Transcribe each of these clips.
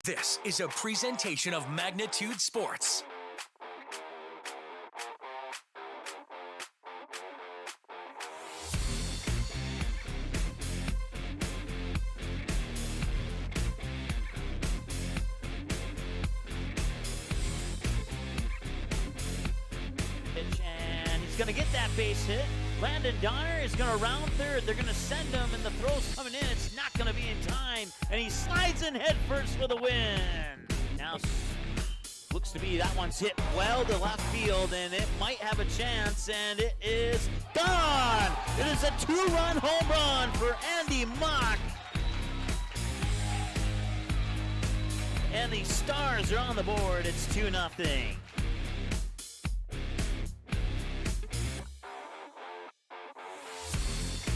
This is a presentation of Magnitude Sports. And he's going to get that base hit. Landon Donner is going to round third. They're going to send him, and the throw's coming in. It's not going to be in time, and he slides in head first for the win. Now, looks to be that one's hit well to left field, and it might have a chance, and it is gone. It is a two-run home run for Andy Mock. And the Stars are on the board. It's 2-0.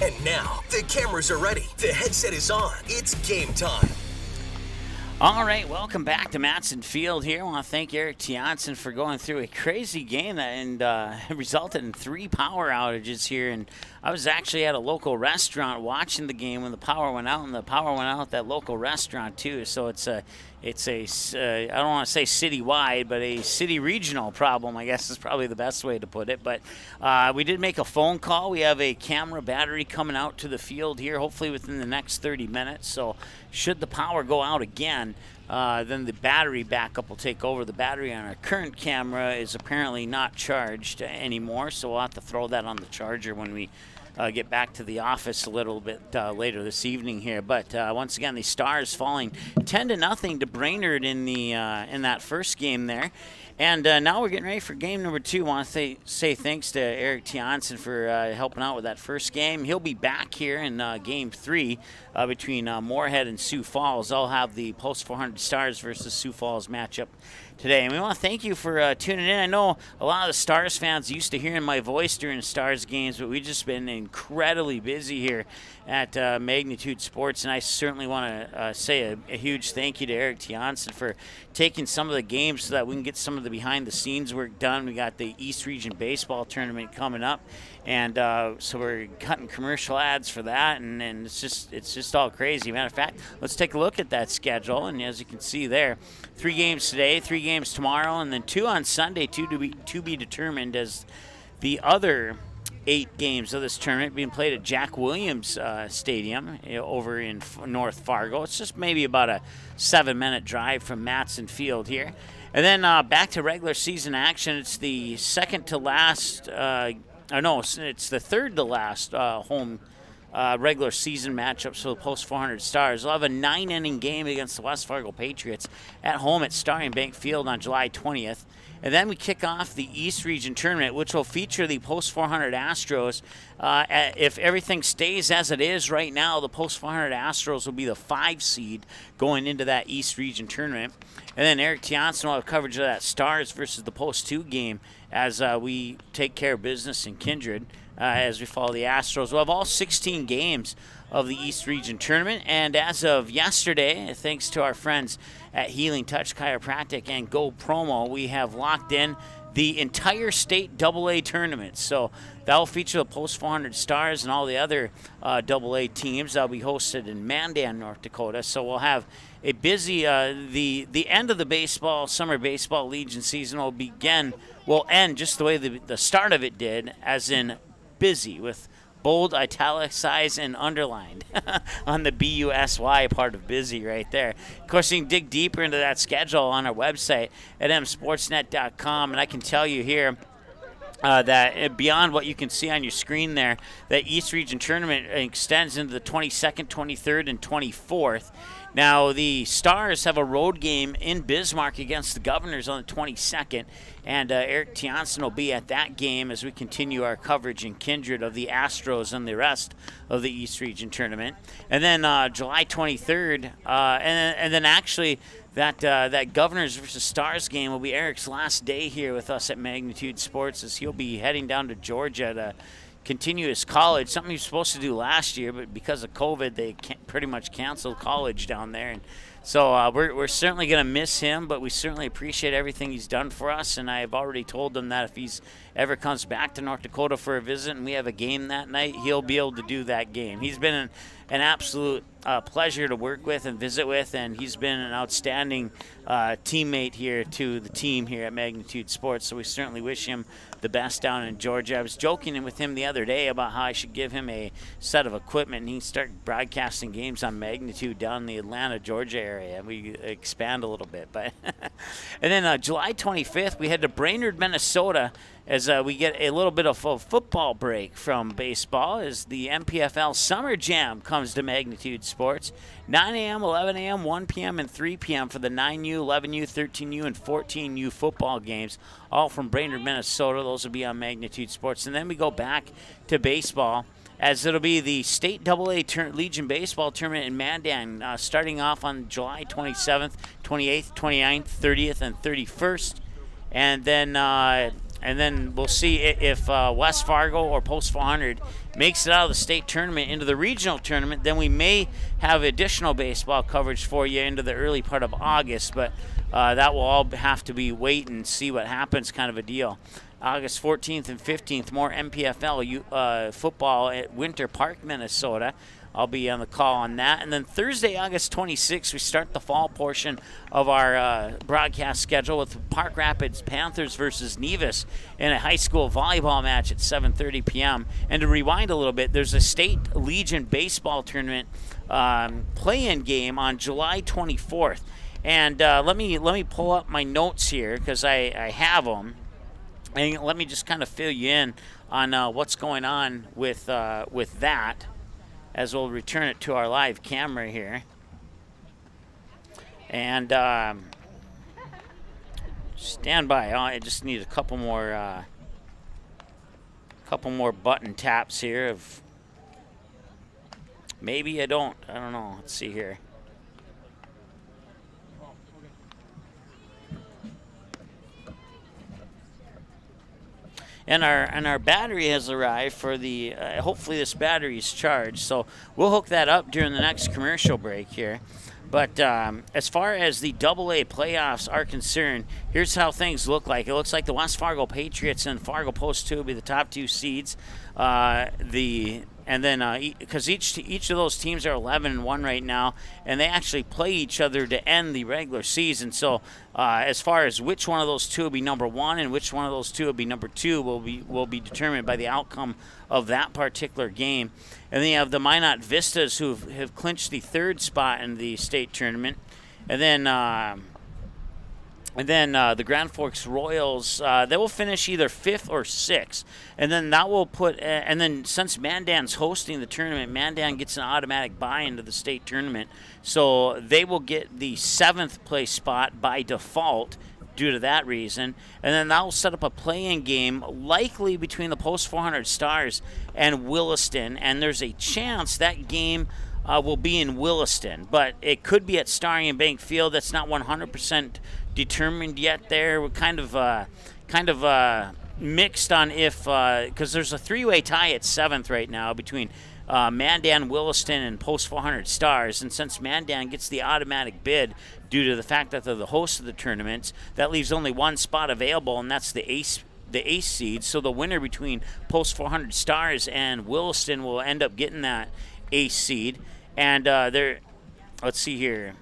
And now, the cameras are ready. The headset is on. It's game time. All right, welcome back to Matson Field here. I want to thank Eric Tianson for going through a crazy game that resulted in 3 power outages here. And I was actually at a local restaurant watching the game when the power went out, and the power went out at that local restaurant too. So it's a I don't want to say citywide, but a city regional problem, I guess is probably the best way to put it. But we did make a phone call. We have a camera battery coming out to the field here, hopefully within the next 30 minutes. So should the power go out again, then the battery backup will take over. The battery on our current camera is apparently not charged anymore, so we'll have to throw that on the charger when we get back to the office a little bit later this evening here. But once again, the Stars falling 10-0 to Brainerd in that first game there. And now we're getting ready for game number 2. I want to say thanks to Eric Tianson for helping out with that first game. He'll be back here in game 3 between Moorhead and Sioux Falls. I'll have the Post 400 Stars versus Sioux Falls matchup today. And we want to thank you for tuning in. I know a lot of the Stars fans used to hearing my voice during Stars games, but we've just been incredibly busy here at Magnitude Sports, and I certainly want to say a huge thank you to Eric Tianson for taking some of the games so that we can get some of the behind-the-scenes work done. We got the East Region Baseball Tournament coming up, and so we're cutting commercial ads for that, and it's just all crazy. Matter of fact, let's take a look at that schedule, and as you can see there, 3 games today, 3 games tomorrow, and then 2 on Sunday, 2 to be determined, as the other 8 games of this tournament being played at Jack Williams Stadium over in North Fargo. It's just maybe about a 7-minute drive from Matson Field here. And then back to regular season action. It's the second to last, it's the third to last home regular season matchups for the Post 400 Stars. They'll have a 9-inning game against the West Fargo Patriots at home at Starting Bank Field on July 20th. And then we kick off the East Region Tournament, which will feature the Post 400 Astros. If everything stays as it is right now, the Post 400 Astros will be the 5 seed going into that East Region Tournament. And then Eric Tianson will have coverage of that Stars versus the Post 2 game as we take care of business in Kindred as we follow the Astros. We'll have all 16 games of the East Region Tournament, and as of yesterday, thanks to our friends at Healing Touch Chiropractic and Go Promo, we have locked in the entire state AA tournament. So that will feature the Post 400 Stars and all the other AA teams. That'll be hosted in Mandan, North Dakota. So we'll have a busy, the end of the summer baseball Legion season will end just the way the start of it did, as in busy, with bold, italicized, and underlined on the BUSY part of busy right there. Of course, you can dig deeper into that schedule on our website at msportsnet.com, and I can tell you here that beyond what you can see on your screen there, that East Region Tournament extends into the 22nd, 23rd, and 24th. Now, the Stars have a road game in Bismarck against the Governors on the 22nd, and Eric Tianson will be at that game as we continue our coverage in Kindred of the Astros and the rest of the East Region Tournament. And then July 23rd, and then actually that Governors versus Stars game will be Eric's last day here with us at Magnitude Sports, as he'll be heading down to Georgia to continue his college, something he was supposed to do last year, but because of COVID, they pretty much canceled college down there. And So we're certainly going to miss him, but we certainly appreciate everything he's done for us. And I've already told him that if he's ever comes back to North Dakota for a visit and we have a game that night, he'll be able to do that game. He's been an absolute pleasure to work with and visit with, and he's been an outstanding teammate here to the team here at Magnitude Sports. So we certainly wish him the best down in Georgia. I was joking with him the other day about how I should give him a set of equipment and he can start broadcasting games on Magnitude down in the Atlanta, Georgia area. We expand a little bit. But and then July 25th, we head to Brainerd, Minnesota, as we get a little bit of a football break from baseball as the MPFL Summer Jam comes to Magnitude Sports. 9 a.m., 11 a.m., 1 p.m., and 3 p.m. for the 9U, 11U, 13U, and 14U football games, all from Brainerd, Minnesota. Those will be on Magnitude Sports. And then we go back to baseball, as it'll be the State AA Legion Baseball Tournament in Mandan, starting off on July 27th, 28th, 29th, 30th, and 31st. And then we'll see if West Fargo or Post 400 makes it out of the state tournament into the regional tournament. Then we may have additional baseball coverage for you into the early part of August, but that will all have to be wait and see what happens kind of a deal. August 14th and 15th, more MPFL football at Winter Park, Minnesota. I'll be on the call on that. And then Thursday, August 26th, we start the fall portion of our broadcast schedule with Park Rapids Panthers versus Nevis in a high school volleyball match at 7:30 p.m. And to rewind a little bit, there's a State Legion baseball tournament play-in game on July 24th. And let me pull up my notes here because I have them. And let me just kind of fill you in on what's going on with that, as we'll return it to our live camera here. And stand by. I just need a couple more button taps here. Of maybe I don't know. Let's see here. And our battery has arrived for the, hopefully this battery is charged. So we'll hook that up during the next commercial break here. But as far as the AA playoffs are concerned, here's how things look like. It looks like the West Fargo Patriots and Fargo Post 2 will be the top two seeds. And then because each of those teams are 11-1 right now, and they actually play each other to end the regular season. So as far as which one of those two will be number one and which one of those two will be number two will be determined by the outcome of that particular game. And then you have the Minot Vistas, who have clinched the third spot in the state tournament, and then the Grand Forks Royals, they will finish either 5th or 6th. And then that will put, and then since Mandan's hosting the tournament, Mandan gets an automatic bye into the state tournament. So they will get the 7th place spot by default due to that reason. And then that will set up a play-in game, likely between the Post 400 Stars and Williston. And there's a chance that game will be in Williston, but it could be at Starry and Bank Field. That's not 100% determined yet. There, we're kind of mixed on if, because there's a three-way tie at 7th right now between Mandan, Williston, and Post 400 Stars. And since Mandan gets the automatic bid due to the fact that they're the host of the tournaments, that leaves only one spot available, and that's the ace seed. So the winner between Post 400 Stars and Williston will end up getting that ace seed. And let's see here.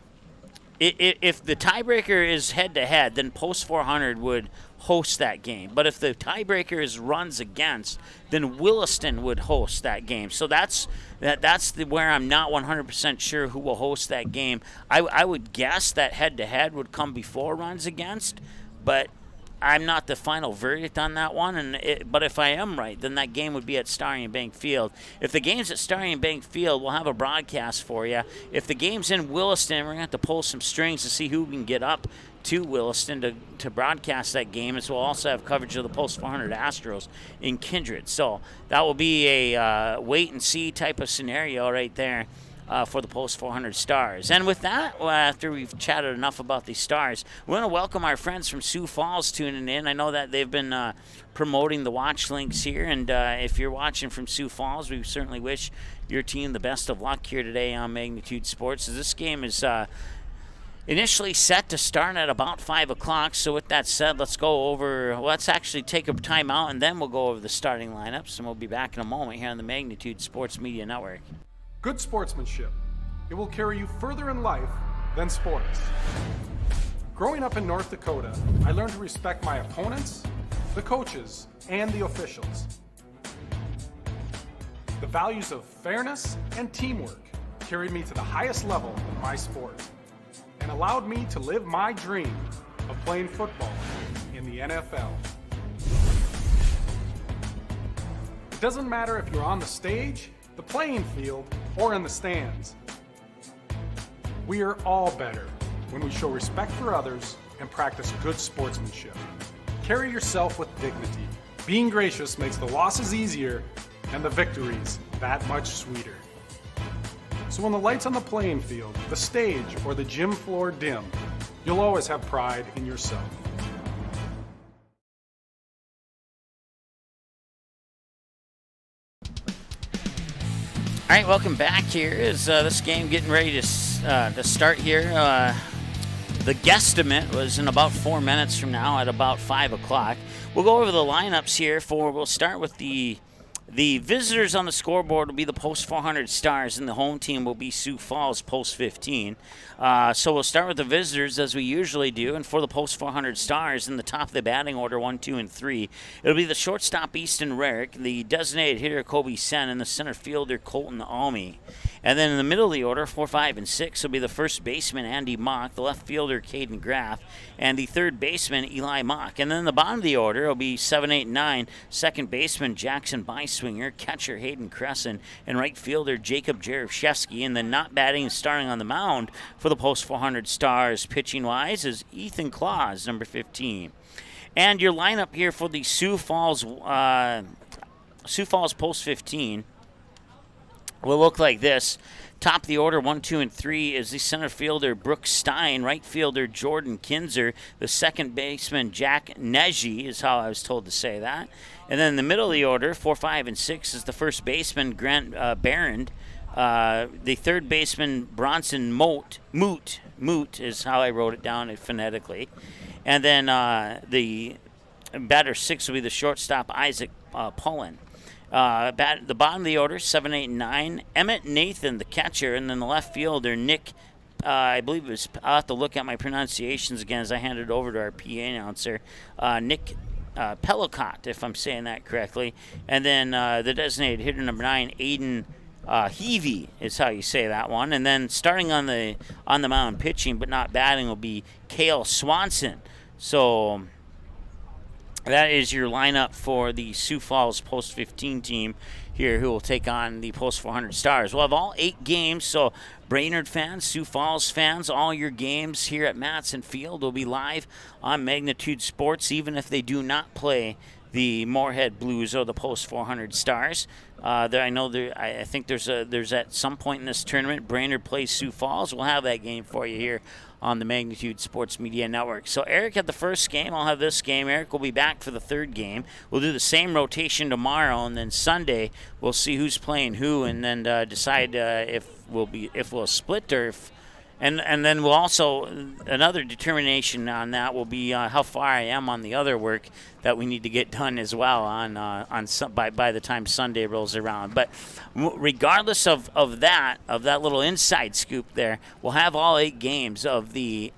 If the tiebreaker is head-to-head, then Post 400 would host that game. But if the tiebreaker is runs against, then Williston would host that game. So that's where I'm not 100% sure who will host that game. I would guess that head-to-head would come before runs against, but I'm not the final verdict on that one. But if I am right, then that game would be at Starry and Bank Field. If the game's at Starry and Bank Field, we'll have a broadcast for you. If the game's in Williston, we're going to have to pull some strings to see who can get up to Williston to broadcast that game, as we'll also have coverage of the Post 400 Astros in Kindred. So that will be a wait-and-see type of scenario right there. For the Post 400 Stars. And with that, after we've chatted enough about the Stars, we want to welcome our friends from Sioux Falls tuning in. I know that they've been promoting the watch links here, and if you're watching from Sioux Falls, we certainly wish your team the best of luck here today on Magnitude Sports. This game is initially set to start at about 5 o'clock. So with that said, let's actually take a timeout, and then we'll go over the starting lineups, and we'll be back in a moment here on the Magnitude Sports Media Network. Good sportsmanship. It will carry you further in life than sports. Growing up in North Dakota, I learned to respect my opponents, the coaches, and the officials. The values of fairness and teamwork carried me to the highest level in my sport and allowed me to live my dream of playing football in the NFL. It doesn't matter if you're on the stage, the playing field, or in the stands. We are all better when we show respect for others and practice good sportsmanship. Carry yourself with dignity. Being gracious makes the losses easier and the victories that much sweeter. So when the lights on the playing field, the stage, or the gym floor dim, you'll always have pride in yourself. All right, welcome back. Here is this game getting ready to start here. The guesstimate was in about 4 minutes from now at about 5 o'clock. We'll go over the lineups here we'll start with the visitors on the scoreboard will be the Post 400 Stars, and the home team will be Sioux Falls Post 15. So we'll start with the visitors as we usually do, and for the Post 400 Stars, in the top of the batting order, 1, 2, and 3, it'll be the shortstop Easton Rarick, the designated hitter Kobe Sen, and the center fielder Colton Almy. And then in the middle of the order, 4, 5, and 6 will be the first baseman Andy Mock, the left fielder Caden Graff, and the third baseman Eli Mock. And then the bottom of the order will be 7, 8, and 9, second baseman Jackson Byswinger, catcher Hayden Crescent, and right fielder Jacob Jarashevsky. And then not batting and starting on the mound for the Post 400 Stars, pitching-wise, is Ethan Claus, number 15. And your lineup here for the Sioux Falls Post 15 will look like this. Top of the order, 1, 2, and 3 is the center fielder Brooks Stein, right fielder Jordan Kinzer, the second baseman Jack Neji is how I was told to say that. And then in the middle of the order, 4, 5, and 6 is the first baseman Grant Barron, the third baseman Bronson Moot is how I wrote it down phonetically. And then the batter 6 will be the shortstop Isaac Pullen. The bottom of the order, 7, 8, and 9, Emmett Nathan, the catcher, and then the left fielder, Nick, I believe it was, I'll have to look at my pronunciations again as I hand it over to our PA announcer, Nick Pelicott, if I'm saying that correctly. And then the designated hitter, number 9, Aiden Heavey is how you say that one. And then starting on the mound pitching but not batting will be Cale Swanson. So that is your lineup for the Sioux Falls Post 15 team here, who will take on the Post 400 Stars. We'll have all 8 games, so Brainerd fans, Sioux Falls fans, all your games here at Matson Field will be live on Magnitude Sports, even if they do not play the Moorhead Blues or the Post 400 Stars. I think there's at some point in this tournament, Brainerd plays Sioux Falls. We'll have that game for you here on the Magnitude Sports Media Network. So Eric had the first game. I'll have this game. Eric will be back for the third game. We'll do the same rotation tomorrow, and then Sunday we'll see who's playing who, and then decide if we'll split or if. And then we'll also, another determination on that will be how far I am on the other work that we need to get done as well by the time Sunday rolls around. But regardless of that little inside scoop there, we'll have all 8 games of the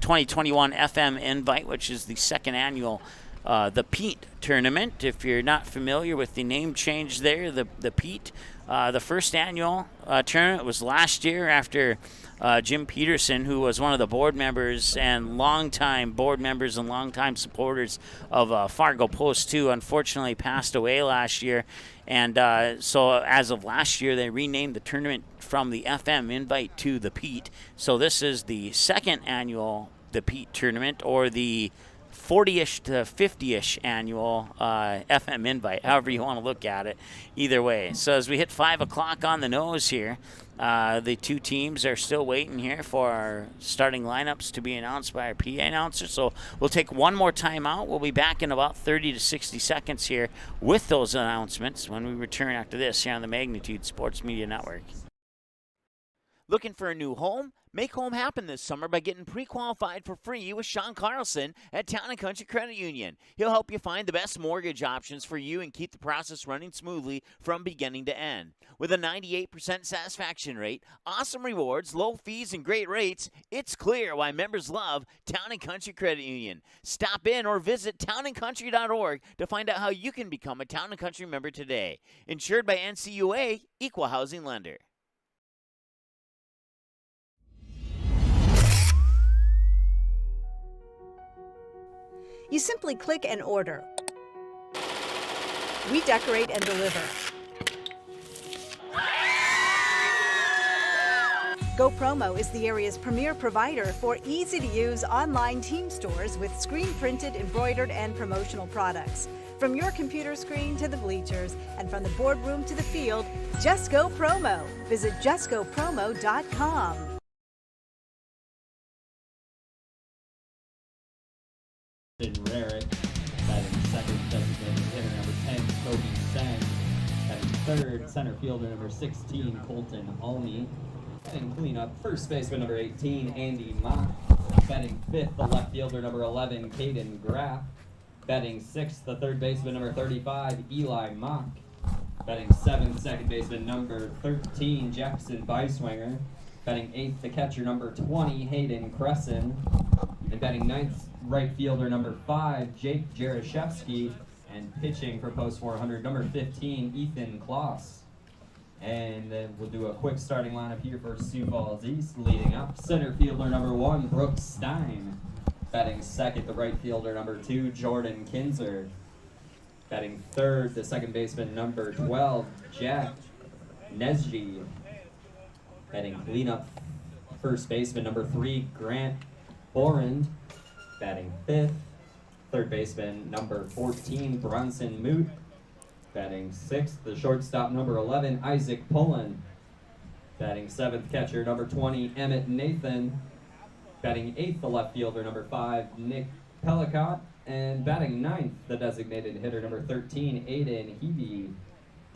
2021 FM Invite, which is the second annual the Pete tournament. If you're not familiar with the name change there, the Pete, the first annual tournament was last year after Jim Peterson, who was one of the board members and longtime supporters of Fargo Post 2, unfortunately passed away last year. And so as of last year, they renamed the tournament from the FM Invite to the Pete. So this is the second annual the Pete tournament, or the 40-ish to 50-ish annual FM Invite, however you want to look at it. Either way. So as we hit 5 o'clock on the nose here, the two teams are still waiting here for our starting lineups to be announced by our PA announcer. So we'll take one more time out. We'll be back in about 30 to 60 seconds here with those announcements when we return after this here on the Magnitude Sports Media Network. Looking for a new home? Make home happen this summer by getting pre-qualified for free with Sean Carlson at Town & Country Credit Union. He'll help you find the best mortgage options for you and keep the process running smoothly from beginning to end. With a 98% satisfaction rate, awesome rewards, low fees, and great rates, it's clear why members love Town & Country Credit Union. Stop in or visit townandcountry.org to find out how you can become a Town & Country member today. Insured by NCUA, Equal Housing Lender. You simply click and order. We decorate and deliver. GoPromo is the area's premier provider for easy-to-use online team stores with screen-printed, embroidered, and promotional products. From your computer screen to the bleachers, and from the boardroom to the field, just go promo. Visit justgopromo.com. Rarick, batting second, designated hitter number 10, Kobe Sen, batting third, center fielder number 16, Colton Alney, batting cleanup, first baseman number 18, Andy Mock, batting fifth, the left fielder number 11, Caden Graff, batting sixth, the third baseman number 35, Eli Mock, batting seventh, second baseman number 13, Jackson Beiswanger, batting eighth, the catcher number 20, Hayden Cresson, and batting ninth, right fielder number 5, Jake Jarashevsky, and pitching for post 400, number 15, Ethan Kloss. And then we'll do a quick starting lineup here for Sioux Falls East. Leading up, center fielder number 1, Brooks Stein. Batting second, the right fielder number 2, Jordan Kinzer. Batting third, the second baseman number 12, Jack Nesji. Batting cleanup, first baseman number 3, Grant Borand. Batting fifth, third baseman number 14, Bronson Moot. Batting sixth, the shortstop number 11, Isaac Pullen. Batting seventh, catcher number 20, Emmett Nathan. Batting eighth, the left fielder number 5, Nick Pellicott. And batting ninth, the designated hitter number 13, Aiden Hebe.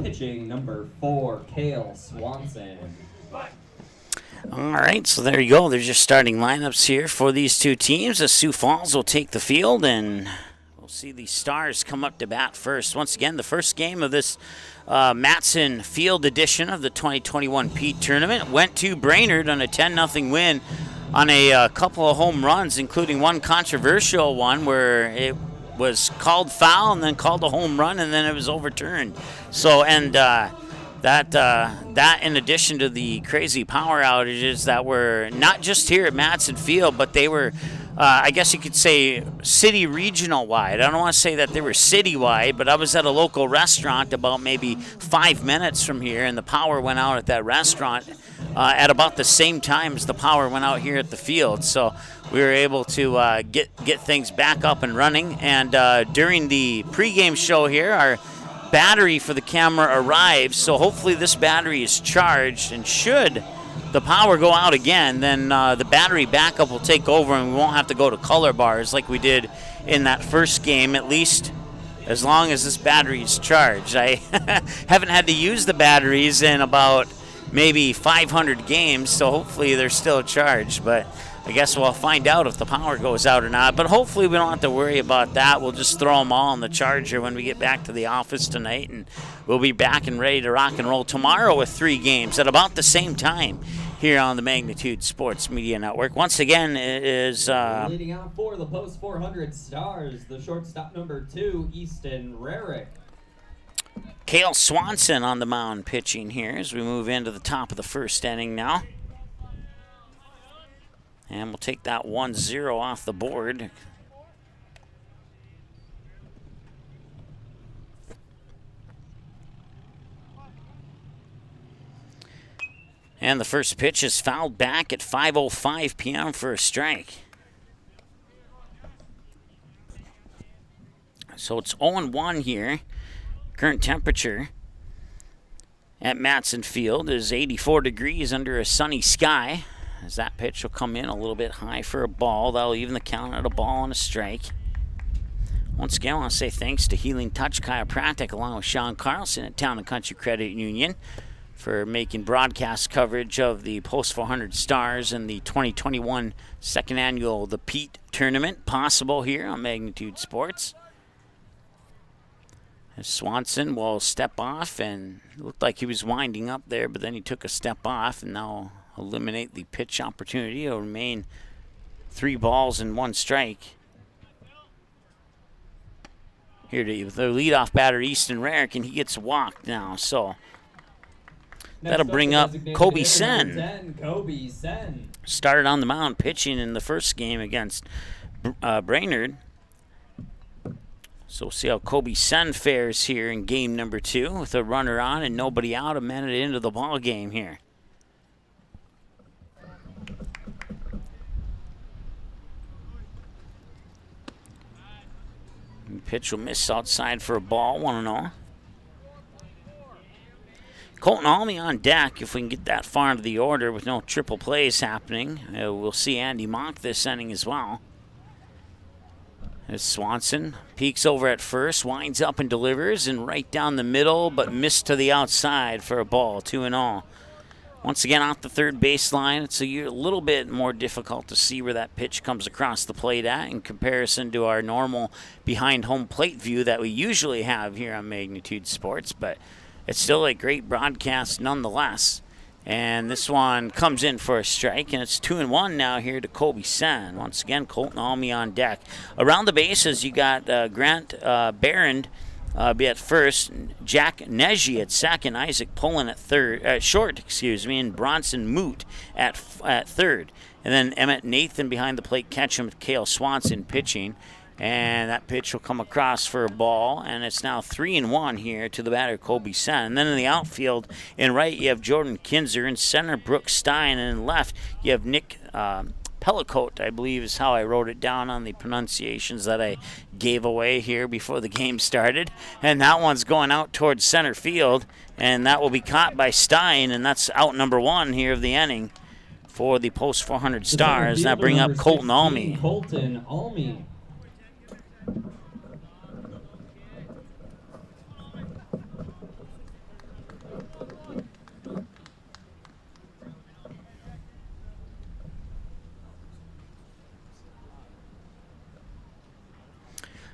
Pitching number 4, Cale Swanson. All right, so there you go. There's your starting lineups here for these two teams. As Sioux Falls will take the field, and we'll see the Stars come up to bat first. Once again, the first game of this Matson Field edition of the 2021 Pete Tournament went to Brainerd on a 10-0 win on a couple of home runs, including one controversial one where it was called foul and then called a home run, and then it was overturned. So, and that in addition to the crazy power outages that were not just here at Matson Field, but they were, I guess you could say, city regional wide. I don't want to say that they were citywide, but I was at a local restaurant about maybe 5 minutes from here, and the power went out at that restaurant at about the same time as the power went out here at the field. So we were able to get things back up and running. And during the pregame show here, our battery for the camera arrives, so hopefully this battery is charged, and should the power go out again, then the battery backup will take over and we won't have to go to color bars like we did in that first game, at least as long as this battery is charged. I haven't had to use the batteries in about maybe 500 games, so hopefully they're still charged, but I guess we'll find out if the power goes out or not. But hopefully we don't have to worry about that. We'll just throw them all in the charger when we get back to the office tonight, and we'll be back and ready to rock and roll tomorrow with 3 games at about the same time here on the Magnitude Sports Media Network. Once again, it is leading out for the post 400 Stars, the shortstop number 2, Easton Rarick. Cale Swanson on the mound pitching here as we move into the top of the first inning now. And we'll take that 1-0 off the board. And the first pitch is fouled back at 5:05 p.m. for a strike. So it's 0-1 here. Current temperature at Matson Field is 84 degrees under a sunny sky. As that pitch will come in a little bit high for a ball. That'll even the count at a ball and a strike. Once again, I want to say thanks to Healing Touch Chiropractic along with Sean Carlson at Town & Country Credit Union for making broadcast coverage of the Post 400 Stars and the 2021 second annual The Pete Tournament possible here on Magnitude Sports. As Swanson will step off, and it looked like he was winding up there, but then he took a step off and now eliminate the pitch opportunity. It'll remain 3 balls and 1 strike. Here to the leadoff batter, Easton Rarick, and he gets walked now. So that'll bring up Kobe Sen. Kobe Sen Started on the mound pitching in the first game against Brainerd. So we'll see how Kobe Sen fares here in game number 2 with a runner on and nobody out a minute into the ball game here. Pitch will miss outside for a ball, 1-0. Colton Almy on deck if we can get that far into the order with no triple plays happening. We'll see Andy Mock this inning as well. As Swanson peeks over at first, winds up and delivers, and right down the middle, but missed to the outside for a ball, 2-0. Once again, off the third baseline, it's a little bit more difficult to see where that pitch comes across the plate at in comparison to our normal behind home plate view that we usually have here on Magnitude Sports, but it's still a great broadcast nonetheless. And this one comes in for a strike, and it's 2-1 now here to Kobe Sen. Once again, Colton Almy on deck. Around the bases, you got Grant Barron be at first, Jack Neji at second, Isaac Pullen at short, and Bronson Moot at third. And then Emmett Nathan behind the plate, Ketchum, Cale Swanson pitching. And that pitch will come across for a ball, and it's now 3-1 here to the batter, Kobe Sen. And then in the outfield, in right, you have Jordan Kinzer. In center, Brooke Stein. And in left, you have Nick Pellicote, I believe is how I wrote it down on the pronunciations that I gave away here before the game started. And that one's going out towards center field, and that will be caught by Stein, and that's out number 1 here of the inning for the Post 400 Stars. Now bring up Colton Almy. Colton Almy.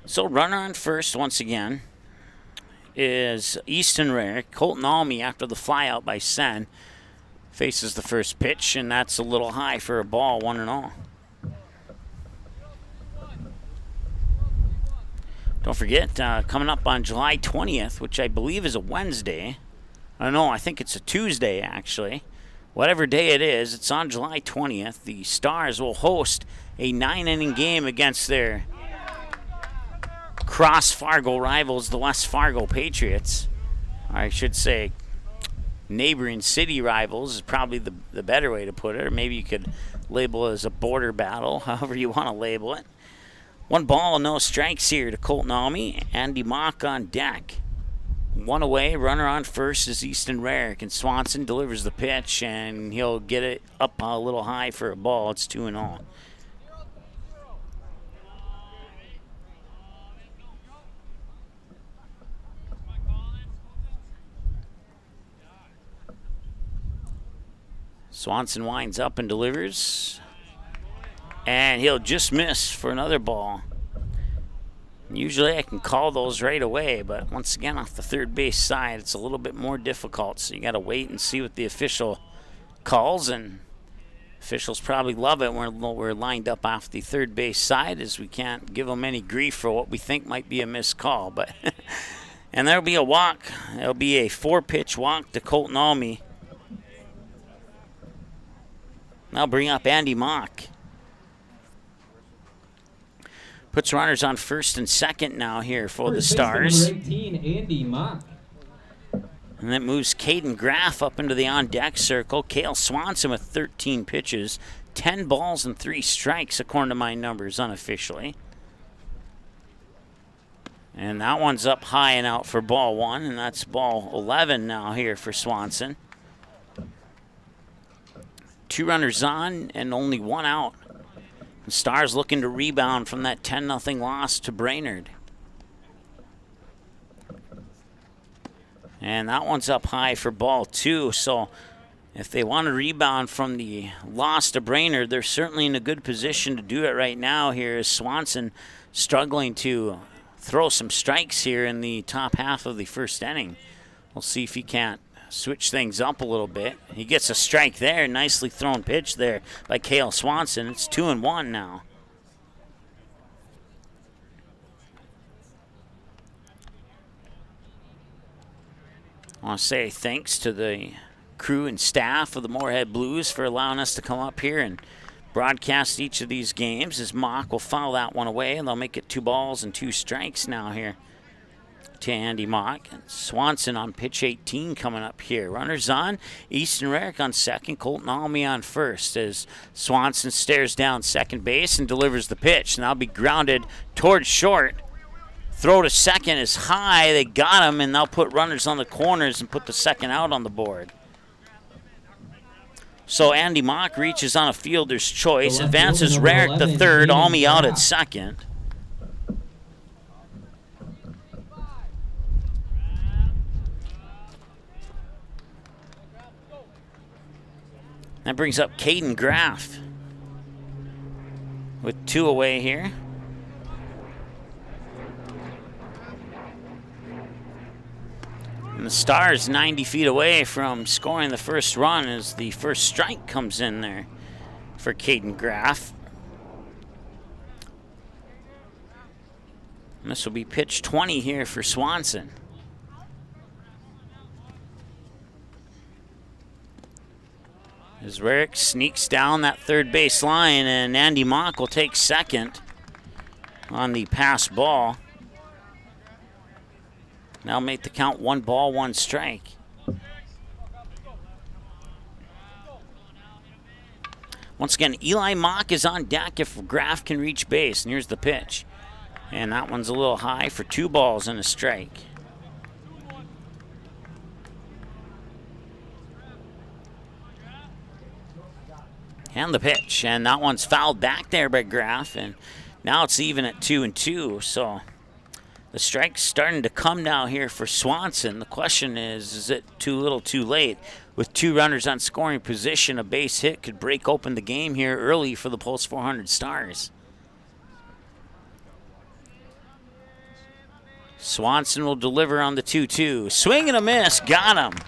So runner on first once again is Easton Rarick. Colton Almy, after the flyout by Sen, faces the first pitch, and that's a little high for a ball, 1-0. Don't forget, coming up on July 20th, which I believe is a Wednesday. I don't know, I think it's a Tuesday, actually. Whatever day it is, it's on July 20th. The Stars will host a 9-inning game against their cross-Fargo rivals, the West Fargo Patriots. I should say neighboring city rivals is probably the better way to put it, or maybe you could label it as a border battle, however you want to label it. 1 ball, no strikes here to Colton Almy. Andy Mock on deck. 1 away, runner on first is Easton Rarick, and Swanson delivers the pitch, and he'll get it up a little high for a ball. It's 2-0. Swanson winds up and delivers, and he'll just miss for another ball. Usually I can call those right away, but once again off the third base side, it's a little bit more difficult, so you got to wait and see what the official calls, and officials probably love it when we're lined up off the third base side, as we can't give them any grief for what we think might be a missed call. But and there'll be a walk. There'll be a 4-pitch walk to Colton Almy. Now bring up Andy Mock. Puts runners on first and second now here for the Stars. Number 18, Andy Mock. And that moves Caden Graff up into the on-deck circle. Cale Swanson with 13 pitches, 10 balls and 3 strikes according to my numbers unofficially. And that one's up high and out for ball 1, and that's ball 11 now here for Swanson. 2 runners on and only 1 out. The Stars looking to rebound from that 10-0 loss to Brainerd. And that one's up high for ball 2. So if they want to rebound from the loss to Brainerd, they're certainly in a good position to do it right now here as Swanson struggling to throw some strikes here in the top half of the first inning. We'll see if he can't switch things up a little bit. He gets a strike there. Nicely thrown pitch there by Cale Swanson. It's 2-1 now. I want to say thanks to the crew and staff of the Moorhead Blues for allowing us to come up here and broadcast each of these games, as Mock will foul that one away, and they'll make it 2 balls and 2 strikes now here to Andy Mock. And Swanson on pitch 18 coming up here. Runners on, Easton Rarick on second, Colton Almy on first, as Swanson stares down second base and delivers the pitch. And that'll be grounded towards short. Throw to second is high. They got him, and they'll put runners on the corners and put the second out on the board. So Andy Mock reaches on a fielder's choice, advances Rarick to third, Almy out at second. That brings up Caden Graff with 2 away here. And the Stars 90 feet away from scoring the first run as the first strike comes in there for Caden Graff. And this will be pitch 20 here for Swanson. As Rarick sneaks down that third base line, and Andy Mock will take second on the pass ball. Now make the count 1 ball, 1 strike. Once again, Eli Mock is on deck if Graff can reach base. And here's the pitch. And that one's a little high for 2 balls and a strike. And the pitch. And that one's fouled back there by Graff. And now it's even at 2-2. So the strike's starting to come now here for Swanson. The question is it too little too late? With 2 runners on scoring position, a base hit could break open the game here early for the Pulse 400 Stars. Swanson will deliver on the 2-2. Swing and a miss, got him.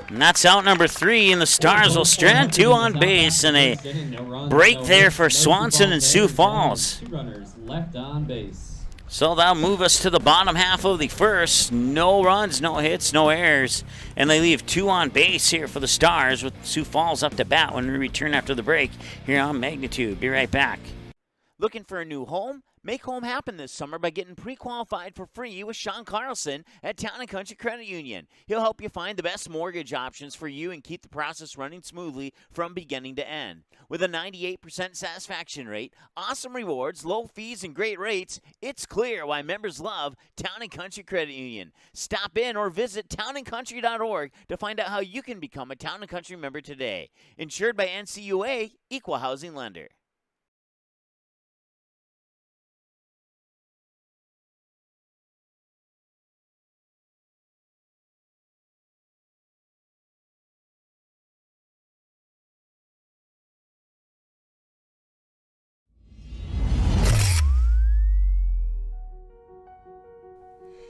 And that's out number 3, and the Stars will strand 2 on base, and a break there for Swanson and Sioux Falls. 2 runners left on base. So that'll move us to the bottom half of the first. No runs, no hits, no errors. And they leave 2 on base here for the Stars with Sioux Falls up to bat when we return after the break here on Magnitude. Be right back. Looking for a new home? Make home happen this summer by getting pre-qualified for free with Sean Carlson at Town & Country Credit Union. He'll help you find the best mortgage options for you and keep the process running smoothly from beginning to end. With a 98% satisfaction rate, awesome rewards, low fees, and great rates, it's clear why members love Town & Country Credit Union. Stop in or visit townandcountry.org to find out how you can become a Town & Country member today. Insured by NCUA, Equal Housing Lender.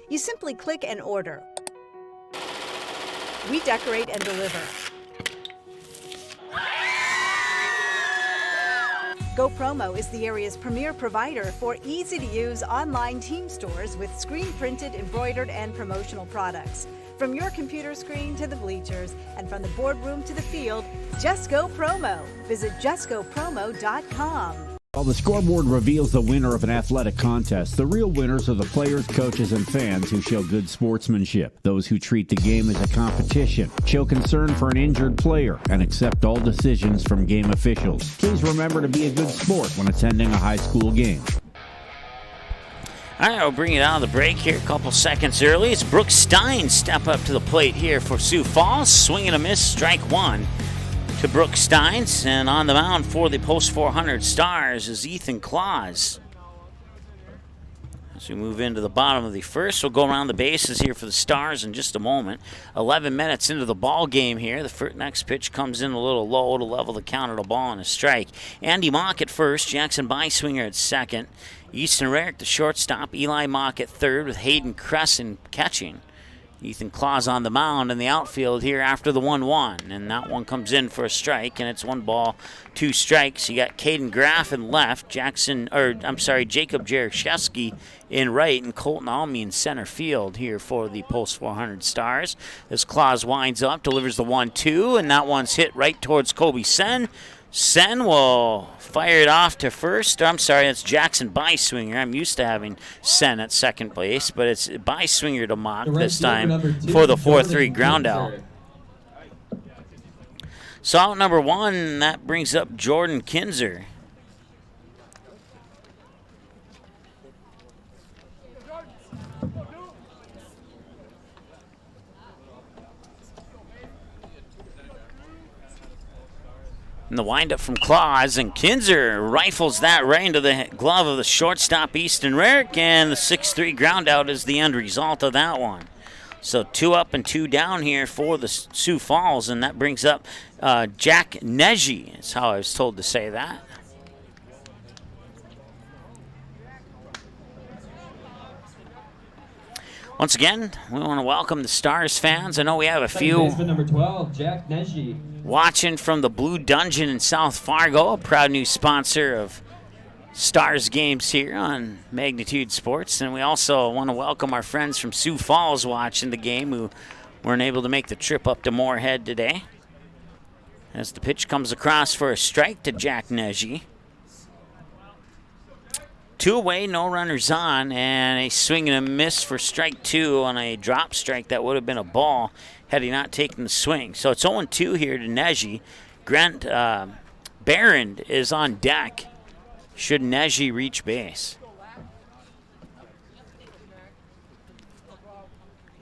You simply click and order. We decorate and deliver. GoPromo is the area's premier provider for easy-to-use online team stores with screen-printed, embroidered, and promotional products. From your computer screen to the bleachers, and from the boardroom to the field, just go promo. Visit justgopromo.com. While the scoreboard reveals the winner of an athletic contest, the real winners are the players, coaches, and fans who show good sportsmanship. Those who treat the game as a competition, show concern for an injured player, and accept all decisions from game officials. Please remember to be a good sport when attending a high school game. All right, we'll bring it out of the break here a couple seconds early. It's Brooke Stein step up to the plate here for Sioux Falls. Swing and a miss, strike 1. To Brooke Steins, and on the mound for the Post 400 Stars is Ethan Claus. As we move into the bottom of the first, we'll go around the bases here for the Stars in just a moment. 11 minutes into the ball game here. The next pitch comes in a little low to level the count at a ball and a strike. Andy Mock at first, Jackson Beiswinger at second. Easton Rarick, the shortstop. Eli Mock at third with Hayden Cresson catching. Ethan Claus on the mound in the outfield here after the 1-1. And that one comes in for a strike, and it's 1 ball, 2 strikes. You got Caden Graff in left, Jacob Jaroszewski in right, and Colton Almy in center field here for the Post 400 Stars. As Claus winds up, delivers the 1-2, and that one's hit right towards Kobe Sen. Sen will fire it off to first. I'm sorry, it's Jackson Beiswinger. I'm used to having Sen at second base, but it's Beiswinger to Mock this time for the 4-3 ground out. So out number 1, that brings up Jordan Kinzer. And the windup from Claus, and Kinzer rifles that right into the glove of the shortstop Easton Rarick, and the 6-3 ground out is the end result of that one. So 2 up and 2 down here for the Sioux Falls, and that brings up Jack Neji, is how I was told to say that. Once again, we want to welcome the Stars fans. I know we have a few number 12, Jack Neji. Watching from the Blue Dungeon in South Fargo, a proud new sponsor of Stars games here on Magnitude Sports. And we also want to welcome our friends from Sioux Falls watching the game who weren't able to make the trip up to Moorhead today. As the pitch comes across for a strike to Jack Neji. 2 away, no runners on, and a swing and a miss for strike 2 on a drop strike that would have been a ball had he not taken the swing. So it's 0-2 here to Neji. Grant Barron is on deck should Neji reach base.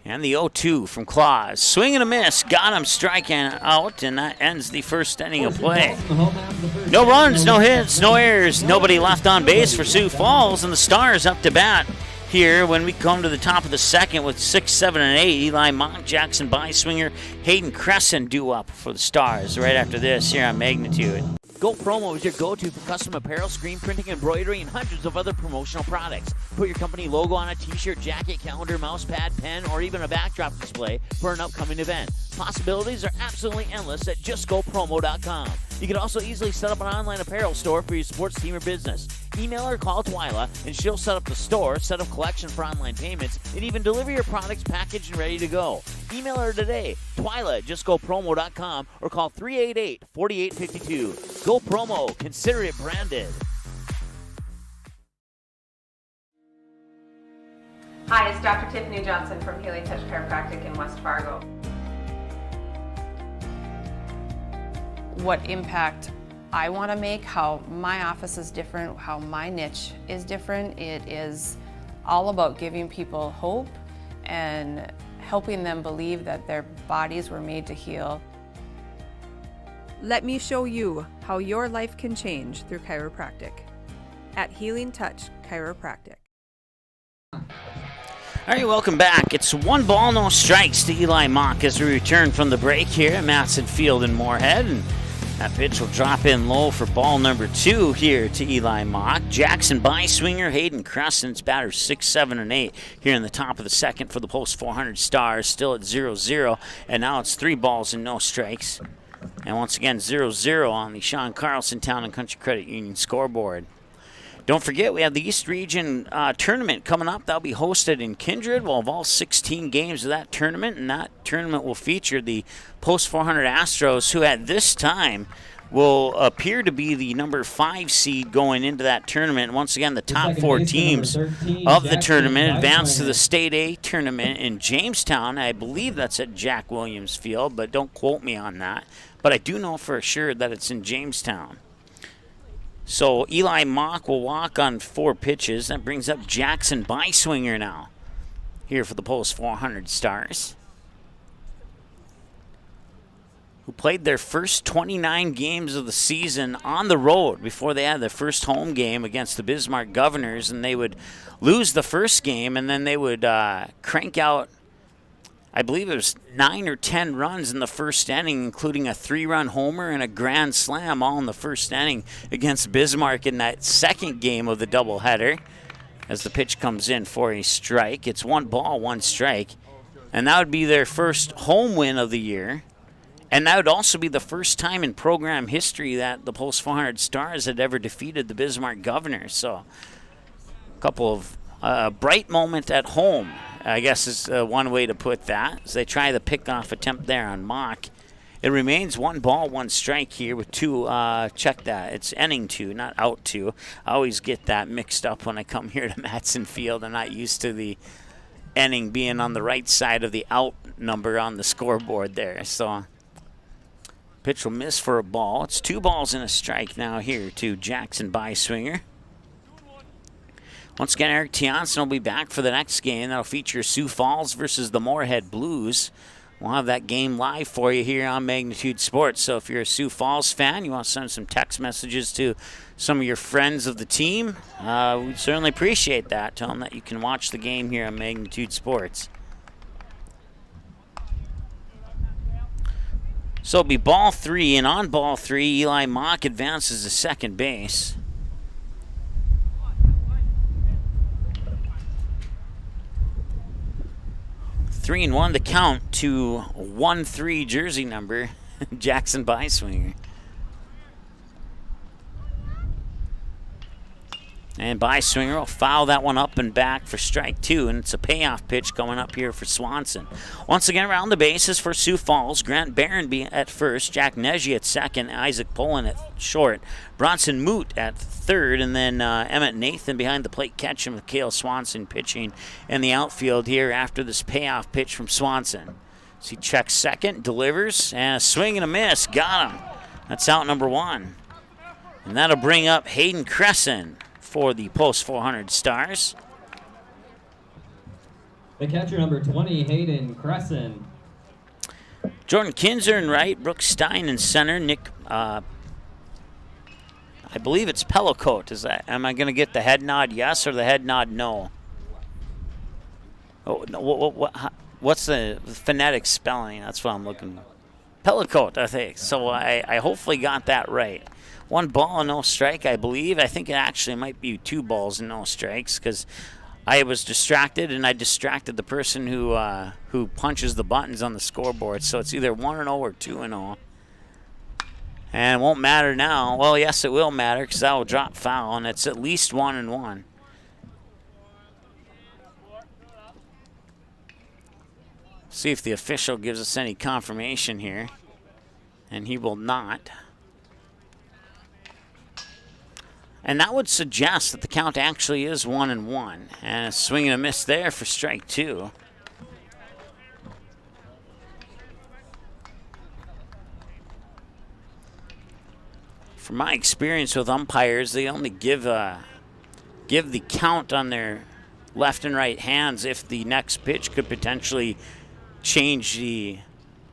And the 0-2 from Claus. Swing and a miss. Got him striking out, and that ends the first inning of play. No runs, no hits, no errors. Nobody left on base for Sioux Falls, and the Stars up to bat here when we come to the top of the second with 6, 7, and 8. Eli Mock, Jackson Beiswinger, Hayden Cresson due up for the Stars right after this here on Magnitude. Go Promo is your go-to for custom apparel, screen printing, embroidery, and hundreds of other promotional products. Put your company logo on a t-shirt, jacket, calendar, mouse pad, pen, or even a backdrop display for an upcoming event. Possibilities are absolutely endless at justgopromo.com. You can also easily set up an online apparel store for your sports team or business. Email or call Twyla, and she'll set up the store, set up collection for online payments, and even deliver your products packaged and ready to go. Email her today, Twyla at justgopromo.com, or call 388-4852. Go Promo. Consider it branded. Hi, it's Dr. Tiffany Johnson from Healing Touch Chiropractic in West Fargo. What impact I want to make, how my office is different, how my niche is different. It is all about giving people hope and helping them believe that their bodies were made to heal. Let me show you how your life can change through chiropractic at Healing Touch Chiropractic. All right, welcome back. It's 1 ball, no strikes to Eli Mock as we return from the break here at Matson Field in Moorhead. And that pitch will drop in low for ball number 2 here to Eli Mock. Jackson Beiswinger, Hayden Cresson's batters 6, 7, and 8 here in the top of the second for the Post 400 Stars, still at 0-0. And now it's 3 balls and no strikes. And once again, 0-0 on the Sean Carlson Town and Country Credit Union scoreboard. Don't forget, we have the East Region tournament coming up. That'll be hosted in Kindred. We'll have all 16 games of that tournament, and that tournament will feature the Post 400 Astros, who at this time will appear to be the number 5 seed going into that tournament. Once again, the top 4 teams of the tournament advance to the State A tournament in Jamestown. I believe that's at Jack Williams Field, but don't quote me on that. But I do know for sure that it's in Jamestown. So Eli Mock will walk on 4 pitches. That brings up Jackson Beiswinger now here for the Post 400 Stars. who played their first 29 games of the season on the road before they had their first home game against the Bismarck Governors, and they would lose the first game, and then they would crank out, I believe it was 9 or 10 runs in the first inning, including a 3-run homer and a grand slam all in the first inning against Bismarck in that second game of the doubleheader. As the pitch comes in for a strike, it's 1 ball, 1 strike, and that would be their first home win of the year. And that would also be the first time in program history that the Post 400 Stars had ever defeated the Bismarck Governors. So a couple of bright moment at home, I guess is one way to put that, as they try the pickoff attempt there on Mock. It remains 1 ball, 1 strike here with 2. Check that. It's inning 2, not out 2. I always get that mixed up when I come here to Matson Field. I'm not used to the inning being on the right side of the out number on the scoreboard there. So pitch will miss for a ball. It's 2 balls and a strike now here to Jackson Beiswinger. Once again, Eric Tianson will be back for the next game. That'll feature Sioux Falls versus the Moorhead Blues. We'll have that game live for you here on Magnitude Sports. So if you're a Sioux Falls fan, you want to send some text messages to some of your friends of the team, we'd certainly appreciate that. Tell them that you can watch the game here on Magnitude Sports. So it'll be ball 3, and on ball 3, Eli Mock advances to second base. Three and 1 to count to 1-3 jersey number, Jackson Beiswinger. And Beiswinger will foul that one up and back for strike 2, and it's a payoff pitch coming up here for Swanson. Once again, around the bases for Sioux Falls, Grant Barronby at first, Jack Neji at second, Isaac Pullen at short, Bronson Moot at third, and then Emmett Nathan behind the plate catching with Cale Swanson pitching in the outfield here after this payoff pitch from Swanson. So he checks second, delivers, and a swing and a miss. Got him. That's out number 1. And that'll bring up Hayden Crescent for the Post 400 Stars. The catcher, number 20, Hayden Crescent. Jordan Kinzer in right, Brooks Stein in center, Nick, I believe it's Pellicote. Am I going to get the head nod yes or the head nod no? Oh, no, what's the phonetic spelling? That's what I'm looking for. Pellicote, I think. So I hopefully got that right. 1 ball and no strike, I believe. I think it actually might be 2 balls and no strikes because I was distracted, and I distracted the person who punches the buttons on the scoreboard. So it's either 1-0 or 2-0. And it won't matter now. Well, yes, it will matter because that will drop foul, and it's at least 1-1. See if the official gives us any confirmation here. And he will not. And that would suggest that the count actually is 1-1. And a swing and a miss there for strike 2. From my experience with umpires, they only give the count on their left and right hands if the next pitch could potentially change the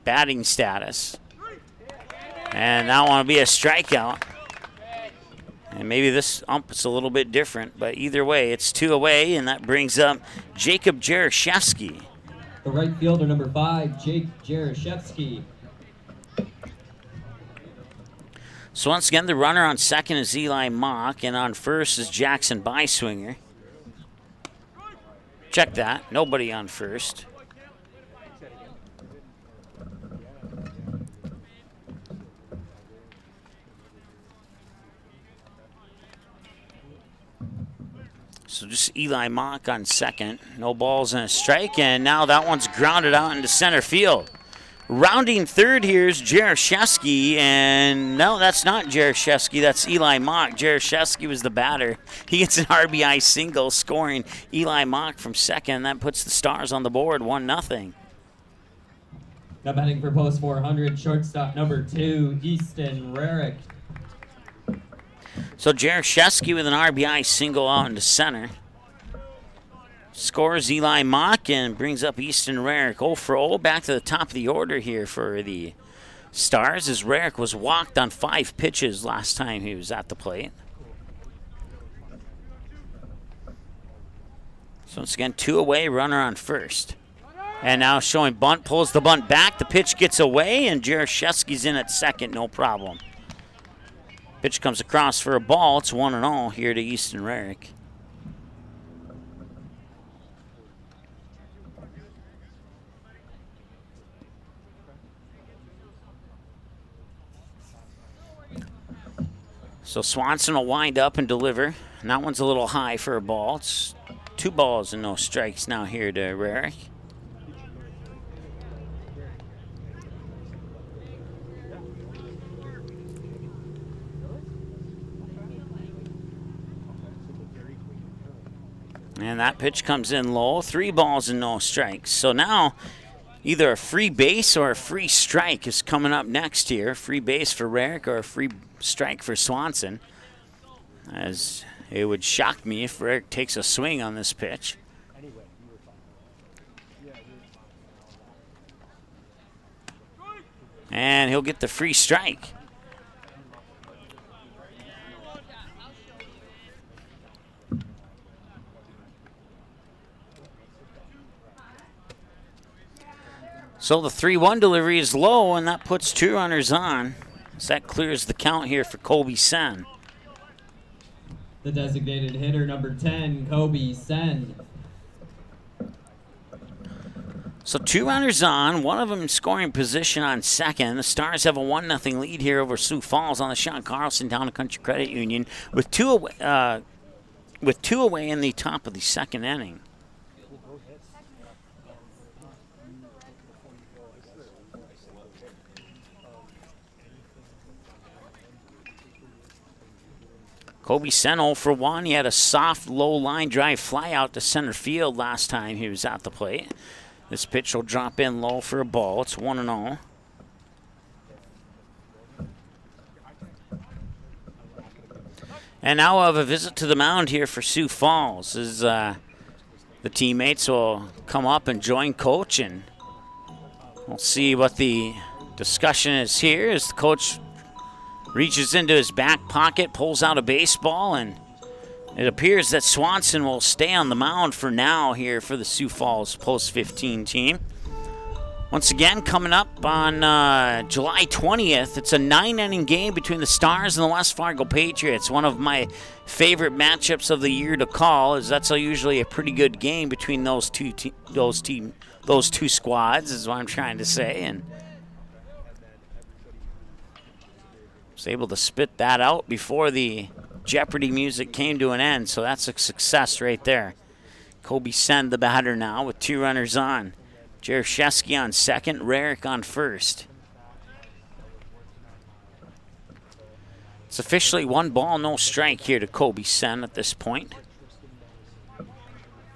batting status. And that want to be a strikeout. And maybe this ump is a little bit different, but either way, it's 2 away, and that brings up Jacob Jaroszewski. The right fielder, number 5, Jake Jaroszewski. So once again, the runner on second is Eli Mock, and on first is Jackson Beiswinger. Check that. Nobody on first. So just Eli Mock on second. No balls and a strike, and now that one's grounded out into center field. Rounding third here is Jaroszewski, and no, that's not Jaroszewski. That's Eli Mock. Jaroszewski was the batter. He gets an RBI single, scoring Eli Mock from second. That puts the Stars on the board, 1-0. Now batting for Post 400, shortstop number 2, Easton Rarick. So Jaroszewski with an RBI single out into center. Scores Eli Mock and brings up Easton Rarick. 0 for 0, back to the top of the order here for the Stars, as Rarick was walked on 5 pitches last time he was at the plate. So once again, 2 away, runner on first. And now showing bunt, pulls the bunt back. The pitch gets away, and Jaroszewski's in at second, no problem. Pitch comes across for a ball. It's 1-0 here to Easton Rarick. So Swanson will wind up and deliver. And that one's a little high for a ball. It's 2 balls and no strikes now here to Rarick. And that pitch comes in low. 3 balls and no strikes. So now either a free base or a free strike is coming up next here. Free base for Rarick or a free strike for Swanson. As it would shock me if Rarick takes a swing on this pitch. And he'll get the free strike. So the 3-1 delivery is low, and that puts 2 runners on. So that clears the count here for Kobe Sen. The designated hitter, number 10, Kobe Sen. So 2 runners on, one of them in scoring position on second. The Stars have a 1-0 lead here over Sioux Falls on the Sean Carlson Town and Country Credit Union with two away in the top of the second inning. Kobe Sen 0 for 1. He had a soft, low line drive fly out to center field last time he was at the plate. This pitch will drop in low for a ball. It's 1-0. And now we'll have a visit to the mound here for Sioux Falls as the teammates will come up and join coach, and we'll see what the discussion is here as the coach reaches into his back pocket, pulls out a baseball, and it appears that Swanson will stay on the mound for now here for the Sioux Falls post-15 team. Once again, coming up on July 20th, it's a 9-inning game between the Stars and the West Fargo Patriots. One of my favorite matchups of the year to call, as that's usually a pretty good game between those two squads, is what I'm trying to say. And was able to spit that out before the Jeopardy music came to an end, so that's a success right there. Kobe Sen, the batter now, with 2 runners on. Jaroszewski on second, Rarick on first. It's officially 1 ball, no strike here to Kobe Sen at this point.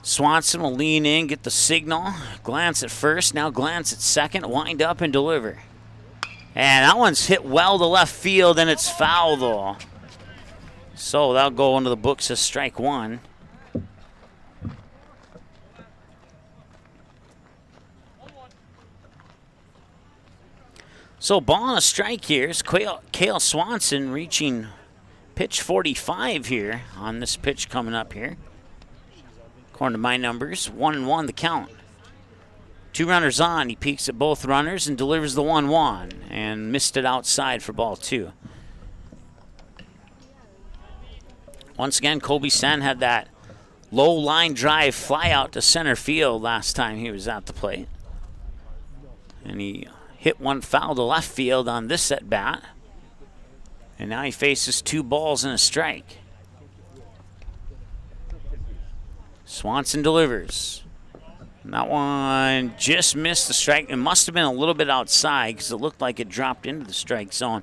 Swanson will lean in, get the signal, glance at first, now glance at second, wind up and deliver. And that one's hit well to left field, and it's foul, though. So that'll go into the books as strike 1. So ball and a strike here is Cale Swanson reaching pitch 45 here on this pitch coming up here. According to my numbers, 1-1 the count. 2 runners on, he peeks at both runners and delivers the 1-1 and missed it outside for ball 2. Once again, Kobe Sen had that low line drive fly out to center field last time he was at the plate. And he hit one foul to left field on this at bat. And now he faces 2 balls and a strike. Swanson delivers. And that one just missed the strike. It must have been a little bit outside because it looked like it dropped into the strike zone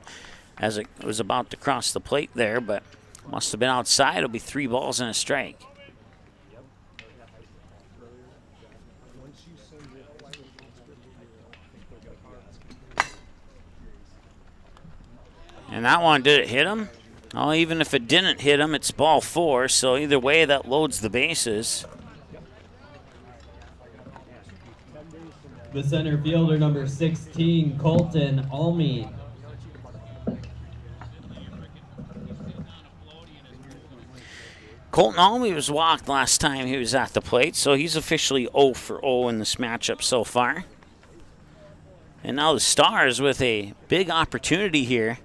as it was about to cross the plate there, but must have been outside. It'll be 3 balls and a strike. And that one, did it hit him? Oh, even if it didn't hit him, it's ball 4, so either way that loads the bases. The center fielder, number 16, Colton Almy. Colton Almy was walked last time he was at the plate, so he's officially 0 for 0 in this matchup so far. And now the Stars with a big opportunity here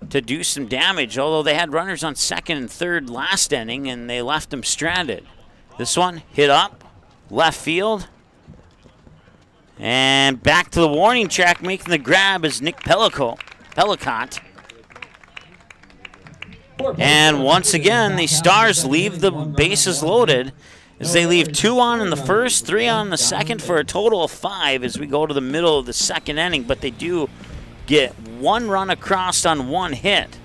to do some damage, although they had runners on second and third last inning and they left them stranded. This one hit up, left field, and back to the warning track, making the grab is Nick Pellicott. And once again, the Stars leave the bases loaded as they leave 2 on in the first, 3 on in the second for a total of 5 as we go to the middle of the second inning. But they do get 1 run across on 1 hit.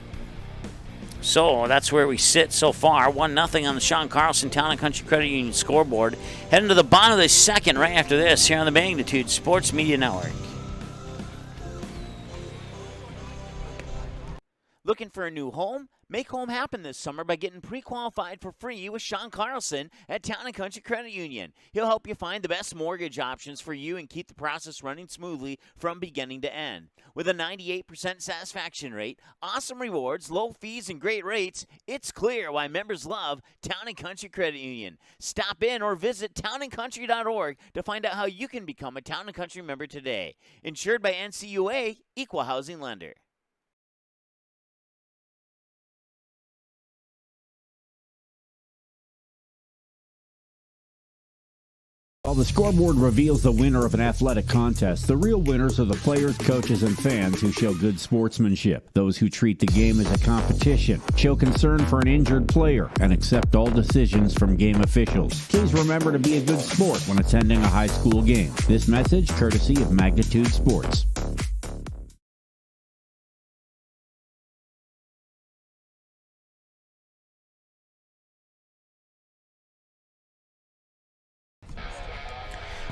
So that's where we sit so far. 1-0 on the Sean Carlson Town and Country Credit Union scoreboard. Heading to the bottom of the second right after this here on the Magnitude Sports Media Network. Looking for a new home? Make home happen this summer by getting pre-qualified for free with Sean Carlson at Town & Country Credit Union. He'll help you find the best mortgage options for you and keep the process running smoothly from beginning to end. With a 98% satisfaction rate, awesome rewards, low fees, and great rates, it's clear why members love Town & Country Credit Union. Stop in or visit townandcountry.org to find out how you can become a Town & Country member today. Insured by NCUA, Equal Housing Lender. While the scoreboard reveals the winner of an athletic contest, the real winners are the players, coaches, and fans who show good sportsmanship. Those who treat the game as a competition, show concern for an injured player, and accept all decisions from game officials. Please remember to be a good sport when attending a high school game. This message courtesy of Magnitude Sports.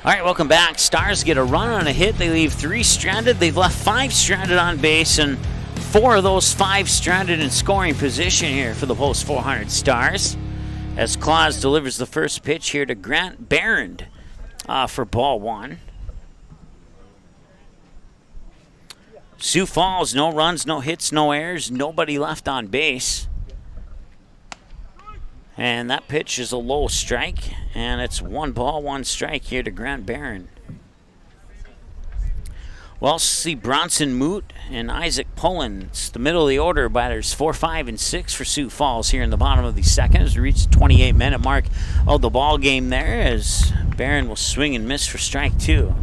All right, welcome back. Stars get a run on a hit. They leave 3 stranded. They've left 5 stranded on base, and 4 of those 5 stranded in scoring position here for the Post 400 Stars. As Claus delivers the first pitch here to Grant Barron for ball 1. Sioux Falls, no runs, no hits, no errors, nobody left on base. And that pitch is a low strike, and it's 1 ball, 1 strike here to Grant Barron. We'll see Bronson Moot and Isaac Pullen. It's the middle of the order. Batters 4, 5, and 6 for Sioux Falls here in the bottom of the second as we reach the 28-minute mark of the ball game there as Barron will swing and miss for strike 2.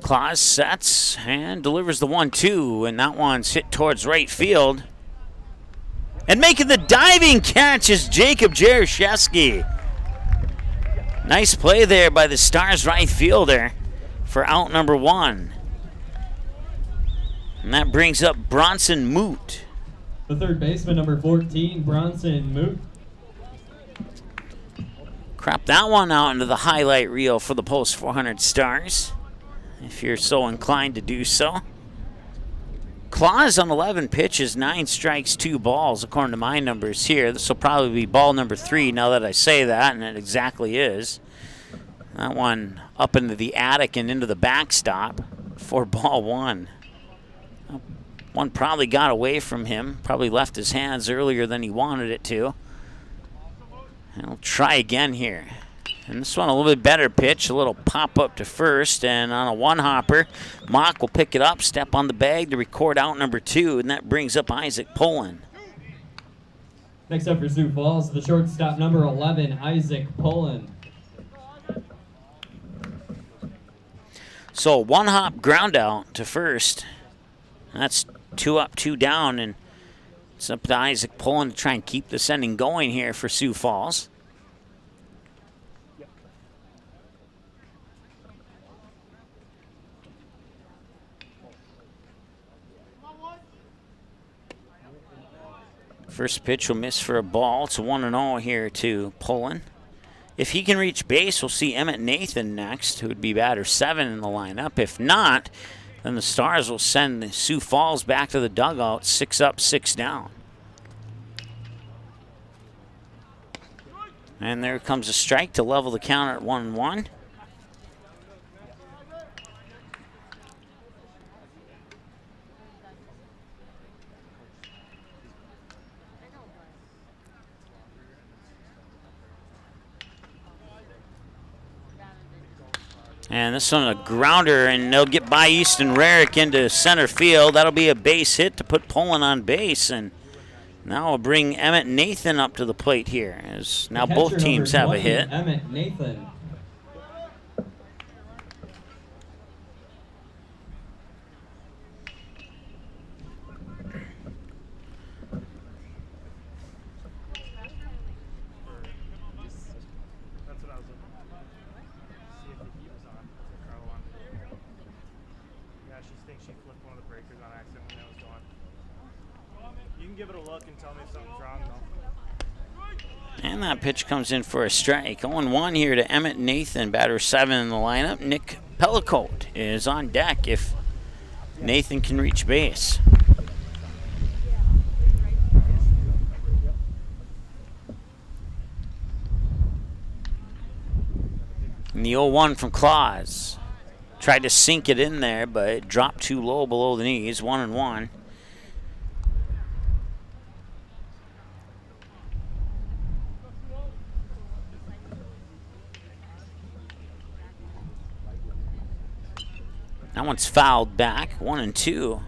Claus sets and delivers the 1-2, and that one's hit towards right field. And making the diving catch is Jacob Jaroszewski. Nice play there by the Stars right fielder for out number 1. And that brings up Bronson Moot. The third baseman, number 14, Bronson Moot. Crop that one out into the highlight reel for the Post 400 Stars, if you're so inclined to do so. Claus on 11 pitches, 9 strikes, 2 balls, according to my numbers here. This will probably be ball number 3 now that I say that, and it exactly is. That one up into the attic and into the backstop for ball 1. One probably got away from him, probably left his hands earlier than he wanted it to. And we'll try again here. And this one a little bit better pitch, a little pop up to first, and on a 1-hopper, Mock will pick it up, step on the bag to record out number 2, and that brings up Isaac Pullen. Next up for Sioux Falls, the shortstop, number 11, Isaac Pullen. So 1-hop ground out to first. That's 2 up, 2 down, and it's up to Isaac Pullen to try and keep this inning going here for Sioux Falls. First pitch will miss for a ball. It's a 1-0 here to Pullen. If he can reach base, we'll see Emmett Nathan next, who would be batter 7 in the lineup. If not, Then the Stars will send the Sioux Falls back to the dugout, 6 up, 6 down. And there comes a strike to level the count at 1-1. And this one a grounder, and they'll get by Easton Rarick into center field. That'll be a base hit to put Poland on base, and now we'll bring Emmett Nathan up to the plate here, as now both teams have a hit. Emmett Nathan. Give it a look and tell me if something's wrong, though. And that pitch comes in for a strike. 0-1 here to Emmett Nathan, batter 7 in the lineup. Nick Pellicote is on deck if Nathan can reach base. And the 0-1 from Claus. Tried to sink it in there, but it dropped too low below the knees. 1-1. That one's fouled back, 1-2.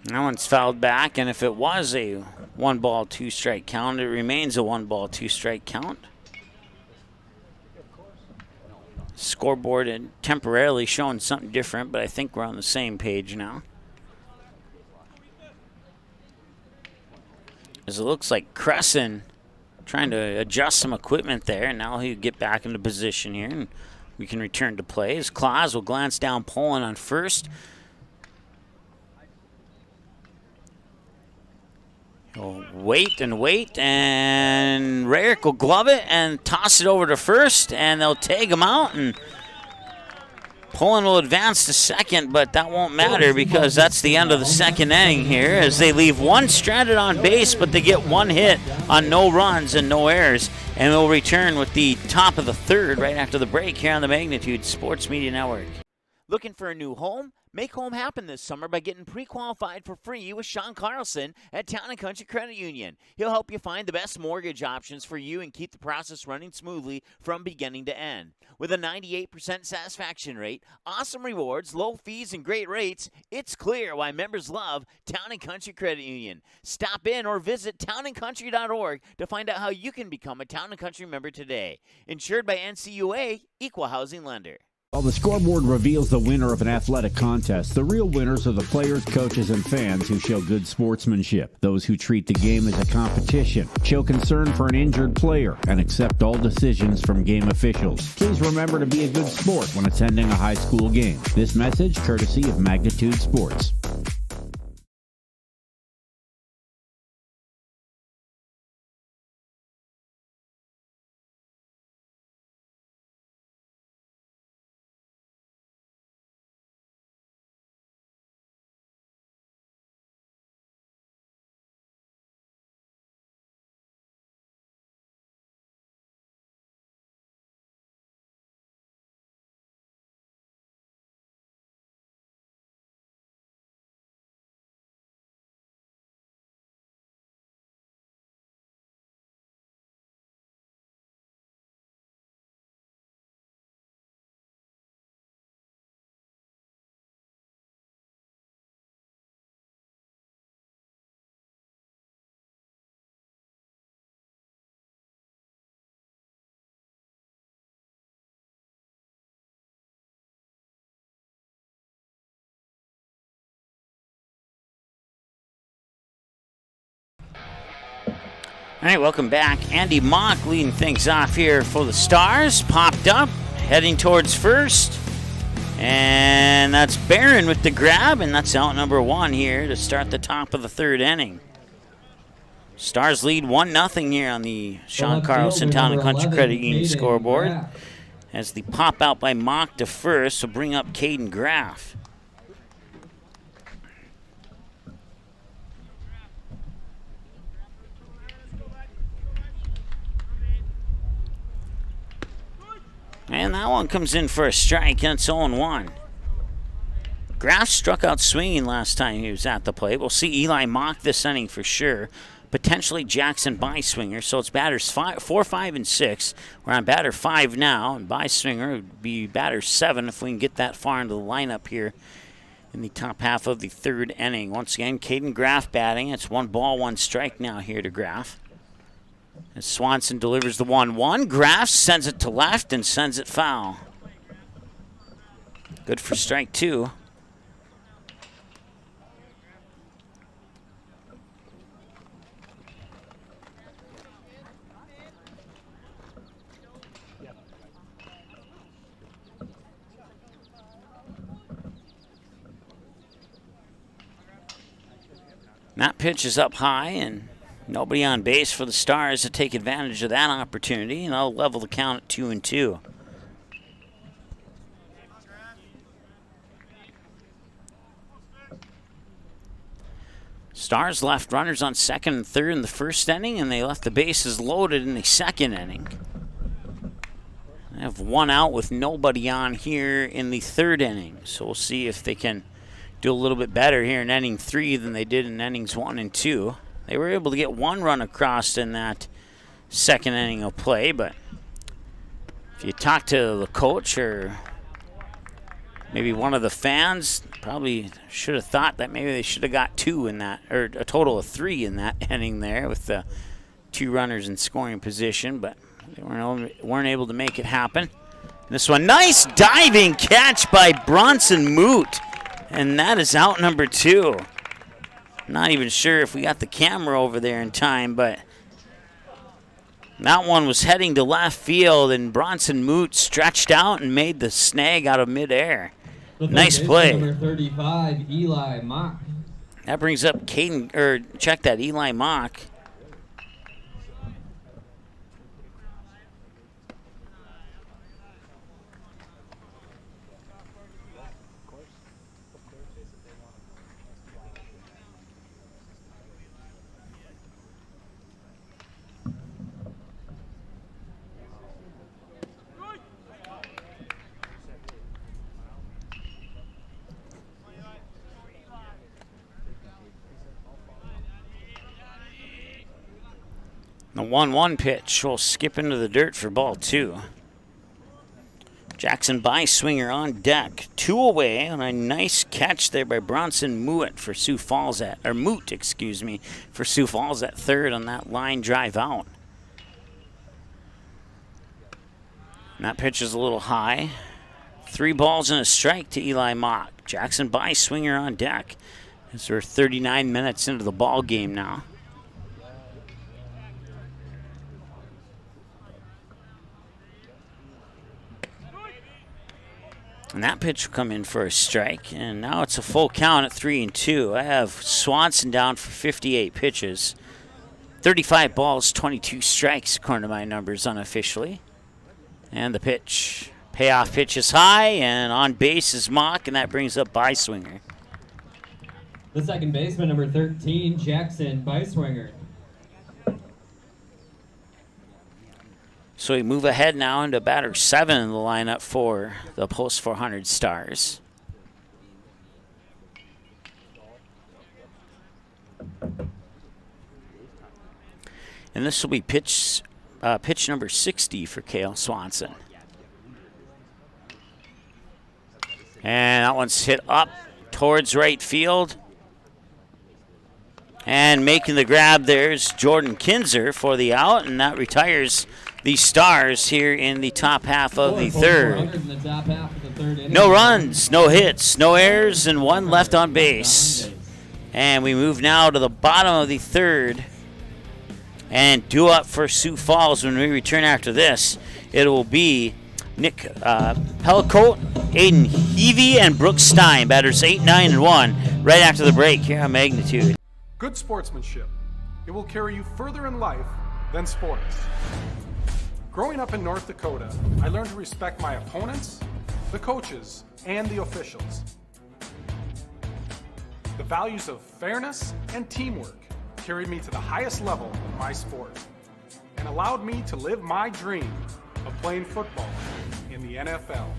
That one's fouled back, and if it was a 1-ball, 2-strike count, it remains a 1-ball, 2-strike count. Scoreboard had temporarily showing something different, but I think we're on the same page now. As it looks like Crescent trying to adjust some equipment there, and now he'll get back into position here, and we can return to play. As Claus will glance down Poland on first. He'll wait, and Rarick will glove it and toss it over to first, and they'll tag him out, and Poland will advance to second, but that won't matter because that's the end of the second inning here as they leave one stranded on base, but they get one hit on no runs and no errors, and they'll return with the top of the third right after the break here on the Magnitude Sports Media Network. Looking for a new home? Make home happen this summer by getting pre-qualified for free with Sean Carlson at Town & Country Credit Union. He'll help you find the best mortgage options for you and keep the process running smoothly from beginning to end. With a 98% satisfaction rate, awesome rewards, low fees, and great rates, it's clear why members love Town & Country Credit Union. Stop in or visit townandcountry.org to find out how you can become a Town & Country member today. Insured by NCUA, Equal Housing Lender. While the scoreboard reveals the winner of an athletic contest, the real winners are the players, coaches, and fans who show good sportsmanship. Those who treat the game as a competition, show concern for an injured player, and accept all decisions from game officials. Please remember to be a good sport when attending a high school game. This message courtesy of Magnitude Sports. All right, welcome back. Andy Mock leading things off here for the Stars. Popped up, heading towards first. And that's Barron with the grab, and that's out number 1 here to start the top of the 3rd inning. Stars lead 1-0 here on the Sean Carlson Town and Country Credit Union scoreboard. As the pop out by Mock to first will bring up Caden Graff. And that one comes in for a strike, and it's 0-1. Graff struck out swinging last time he was at the plate. We'll see Eli Mock this inning for sure. Potentially Jackson Byswinger. So it's batters 4, 5, and 6. We're on batter 5 now, and Byswinger would be batter 7 if we can get that far into the lineup here in the top half of the 3rd inning. Once again, Caden Graff batting. It's 1 ball, 1 strike now here to Graff. As Swanson delivers the 1-1, Graff sends it to left and sends it foul. Good for strike 2. That pitch is up high, and nobody on base for the Stars to take advantage of that opportunity, and they'll level the count at 2-2. Stars left runners on 2nd and 3rd in the 1st inning, and they left the bases loaded in the 2nd inning. They have 1 out with nobody on here in the 3rd inning, so we'll see if they can do a little bit better here in inning 3 than they did in innings 1 and 2. They were able to get 1 run across in that 2nd inning of play, but if you talk to the coach or maybe one of the fans, probably should have thought that maybe they should have got 2 in that, or a total of 3 in that inning there with the 2 runners in scoring position, but they weren't able to make it happen. This one, nice diving catch by Bronson Moot, and that is out number 2. Not even sure if we got the camera over there in time, but that one was heading to left field, and Bronson Moot stretched out and made the snag out of midair. Nice play. Number 35, Eli Mock. That brings up check that, Eli Mock. The 1-1 pitch will skip into the dirt for ball 2. Jackson Byswinger on deck. 2 away on a nice catch there by Bronson Moot for Sioux Falls for Sioux Falls at 3rd on that line drive out. And that pitch is a little high. 3 balls and a strike to Eli Mock. Jackson Byswinger on deck as we're 39 minutes into the ball game now. And that pitch will come in for a strike. And now it's a full count at 3-2. I have Swanson down for 58 pitches. 35 balls, 22 strikes, according to my numbers unofficially. And the pitch. Payoff pitch is high, and on base is Mock, and that brings up Byswinger. The second baseman, number 13, Jackson Byswinger. So we move ahead now into batter 7 in the lineup for the Post 400 Stars. And this will be pitch number 60 for Cale Swanson. And that one's hit up towards right field. And making the grab there's Jordan Kinzer for the out, and that retires the Stars here in the top half of the 3rd. No runs, no hits, no errors, and 1 left on base. And we move now to the bottom of the 3rd And due up for Sioux Falls when we return after this, it will be Nick Pelcoat, Aiden Heavey, and Brooks Stein. Batters 8, 9, and 1 right after the break here on Magnitude. Good sportsmanship. It will carry you further in life than sports. Growing up in North Dakota, I learned to respect my opponents, the coaches, and the officials. The values of fairness and teamwork carried me to the highest level in my sport and allowed me to live my dream of playing football in the NFL.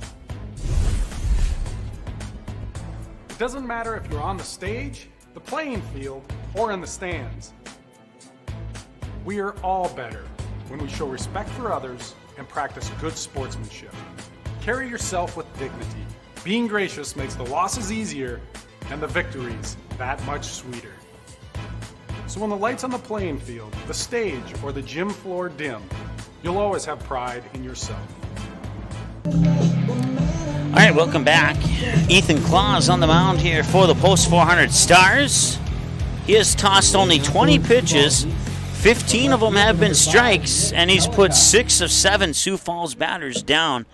It doesn't matter if you're on the stage, the playing field, or in the stands. We are all better when we show respect for others and practice good sportsmanship. Carry yourself with dignity. Being gracious makes the losses easier and the victories that much sweeter. So when the lights on the playing field, the stage, or the gym floor dim, you'll always have pride in yourself. All right, welcome back. Ethan Claus on the mound here for the Post 400 Stars. He has tossed only 20 pitches. 15 of them have been strikes, and he's put 6 of 7 Sioux Falls batters down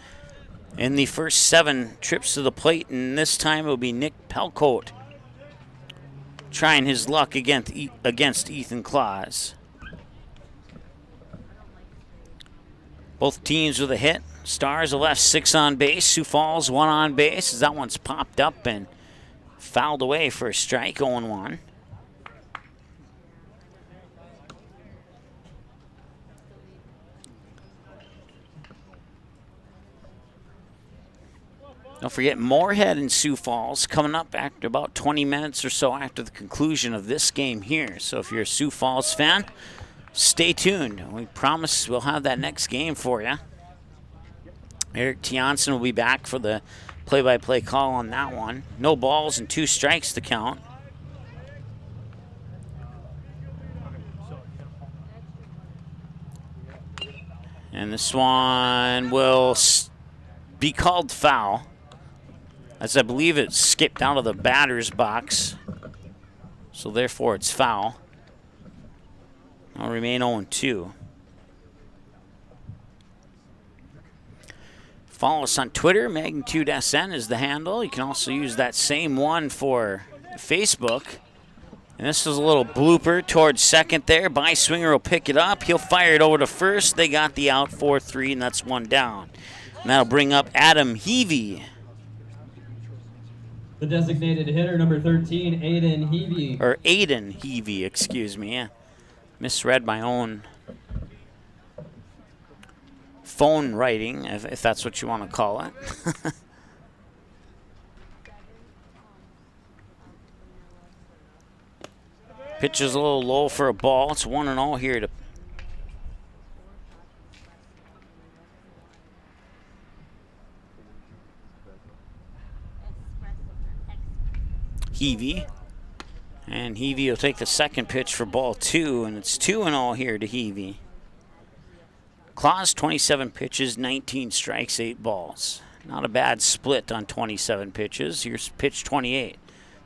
in the first 7 trips to the plate, and this time it will be Nick Pelcoat trying his luck against Ethan Claus. Both teams with a hit. Stars have left 6 on base. Sioux Falls 1 on base as that one's popped up and fouled away for a strike, 0-1. Don't forget Moorhead and Sioux Falls coming up after about 20 minutes or so after the conclusion of this game here. So if you're a Sioux Falls fan, stay tuned. We promise we'll have that next game for you. Eric Tianson will be back for the play-by-play call on that one. No balls and 2 strikes to count. And this one will be called foul, as I believe it skipped out of the batter's box. So therefore it's foul. I'll remain 0-2. Follow us on Twitter. Magnitude SN is the handle. You can also use that same one for Facebook. And this is a little blooper towards second there. Byswinger will pick it up. He'll fire it over to first. They got the out 4-3, and that's 1 down. And that'll bring up Adam Heavey. The designated hitter, number 13, Aiden Heavey. Or Aiden Heavey, excuse me. Yeah. Misread my own phone writing, if that's what you want to call it. Pitch is a little low for a ball. It's 1-0 here to Heavey. And Heavey will take the second pitch for ball 2, and it's 2-0 here to Heavey. Claus, 27 pitches, 19 strikes, 8 balls. Not a bad split on 27 pitches. Here's pitch 28.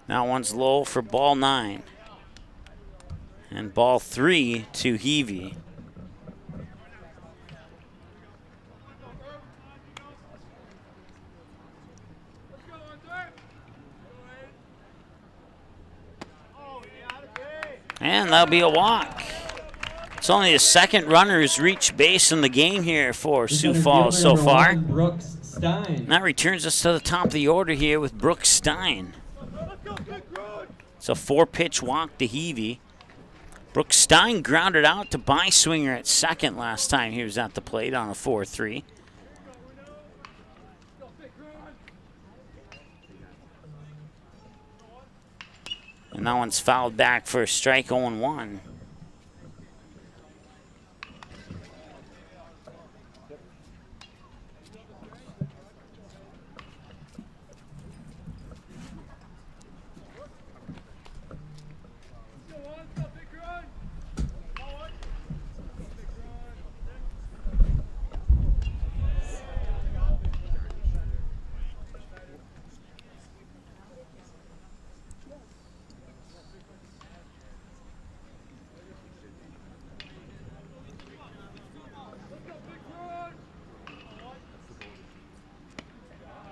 That one's low for ball 9. And ball 3 to Heavey. And that'll be a walk. It's only the second runner who's reached base in the game here for Sioux Falls so far. Brooks Stein. And that returns us to the top of the order here with Brooks Stein. It's a 4-pitch walk to Heavey. Brooks Stein grounded out to Byswinger at second last time he was at the plate on a 4-3. And that one's fouled back for a strike, 0-1.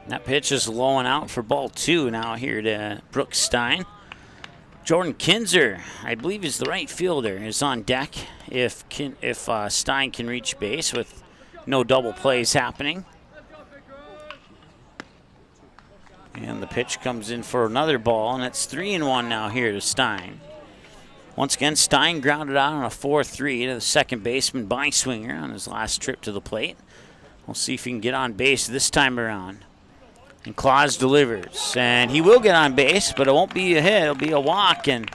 That pitch is low and out for ball 2 now here to Brooks Stein. Jordan Kinzer, I believe he's the right fielder, is on deck if Stein can reach base with no double plays happening. And the pitch comes in for another ball, and it's 3-1 now here to Stein. Once again, Stein grounded out on a 4-3 to the second baseman Beiswinger on his last trip to the plate. We'll see if he can get on base this time around. And Claus delivers, and he will get on base, but it won't be a hit. It'll be a walk, and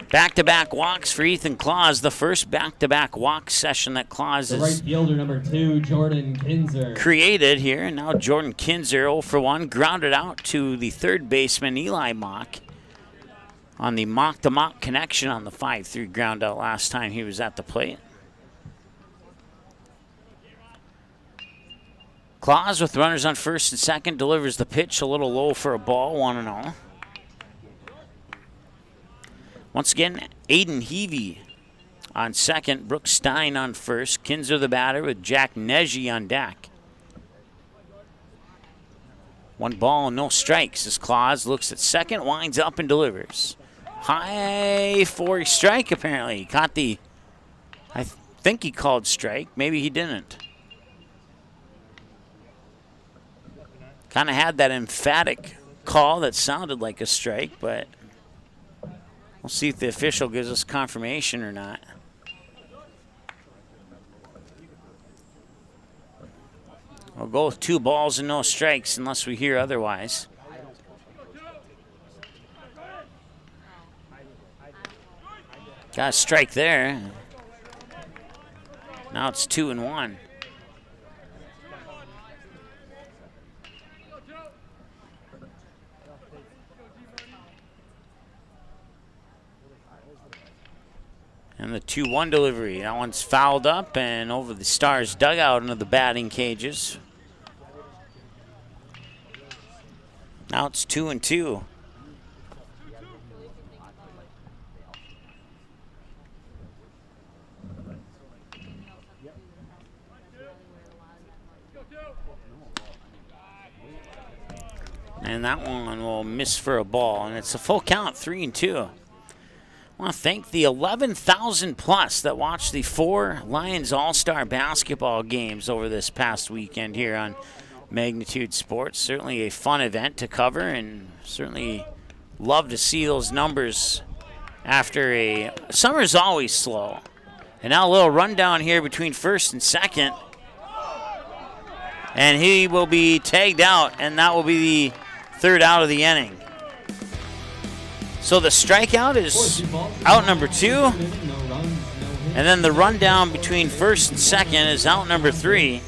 back-to-back walks for Ethan Claus. The first back-to-back walk session that Claus The has right fielder, number 2, Jordan Kinzer. created here. And now Jordan Kinzer, 0 for 1, grounded out to the third baseman Eli Mock on the Mock-to-Mock connection on the 5-3 ground out last time he was at the plate. Claus with runners on first and second delivers the pitch a little low for a ball, 1-0. Once again, Aiden Heavey on second, Brooks Stein on first, Kinzer the batter with Jack Neji on deck. 1 ball and no strikes as Claus looks at second, winds up and delivers. High for a strike apparently. He caught the, I think he called strike, maybe he didn't. Kind of had that emphatic call that sounded like a strike, but we'll see if the official gives us confirmation or not. We'll go with 2 balls and no strikes unless we hear otherwise. Got a strike there. Now it's 2-1. And the 2-1 delivery. That one's fouled up and over the Stars' dugout into the batting cages. Now it's 2-2. And that one will miss for a ball. And it's a full count, 3-2. I want to thank the 11,000 plus that watched the 4 Lions All-Star basketball games over this past weekend here on Magnitude Sports. Certainly a fun event to cover, and certainly love to see those numbers after a summer's always slow. And now a little rundown here between first and second. And he will be tagged out, and that will be the 3rd out of the inning. So the strikeout is out number 2. And then the rundown between first and second is out number 3.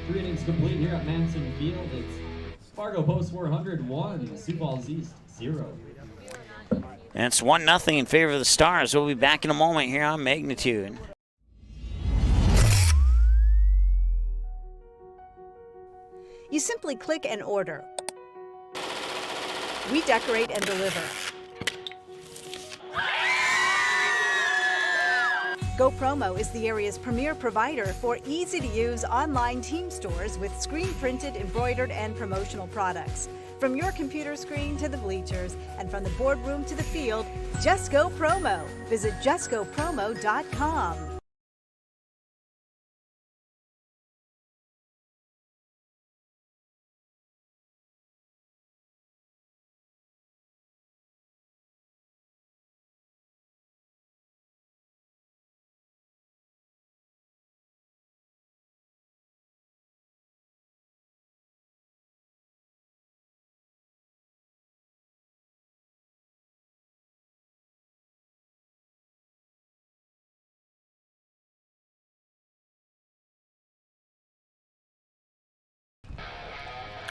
3 innings complete here at Manson Field. It's Fargo Post 401, Sioux Falls East 0. And it's 1-0 in favor of the Stars. We'll be back in a moment here on Magnitude. You simply click and order. We decorate and deliver. GoPromo is the area's premier provider for easy-to-use online team stores with screen-printed, embroidered, and promotional products. From your computer screen to the bleachers, and from the boardroom to the field, just go promo. Visit justgopromo.com.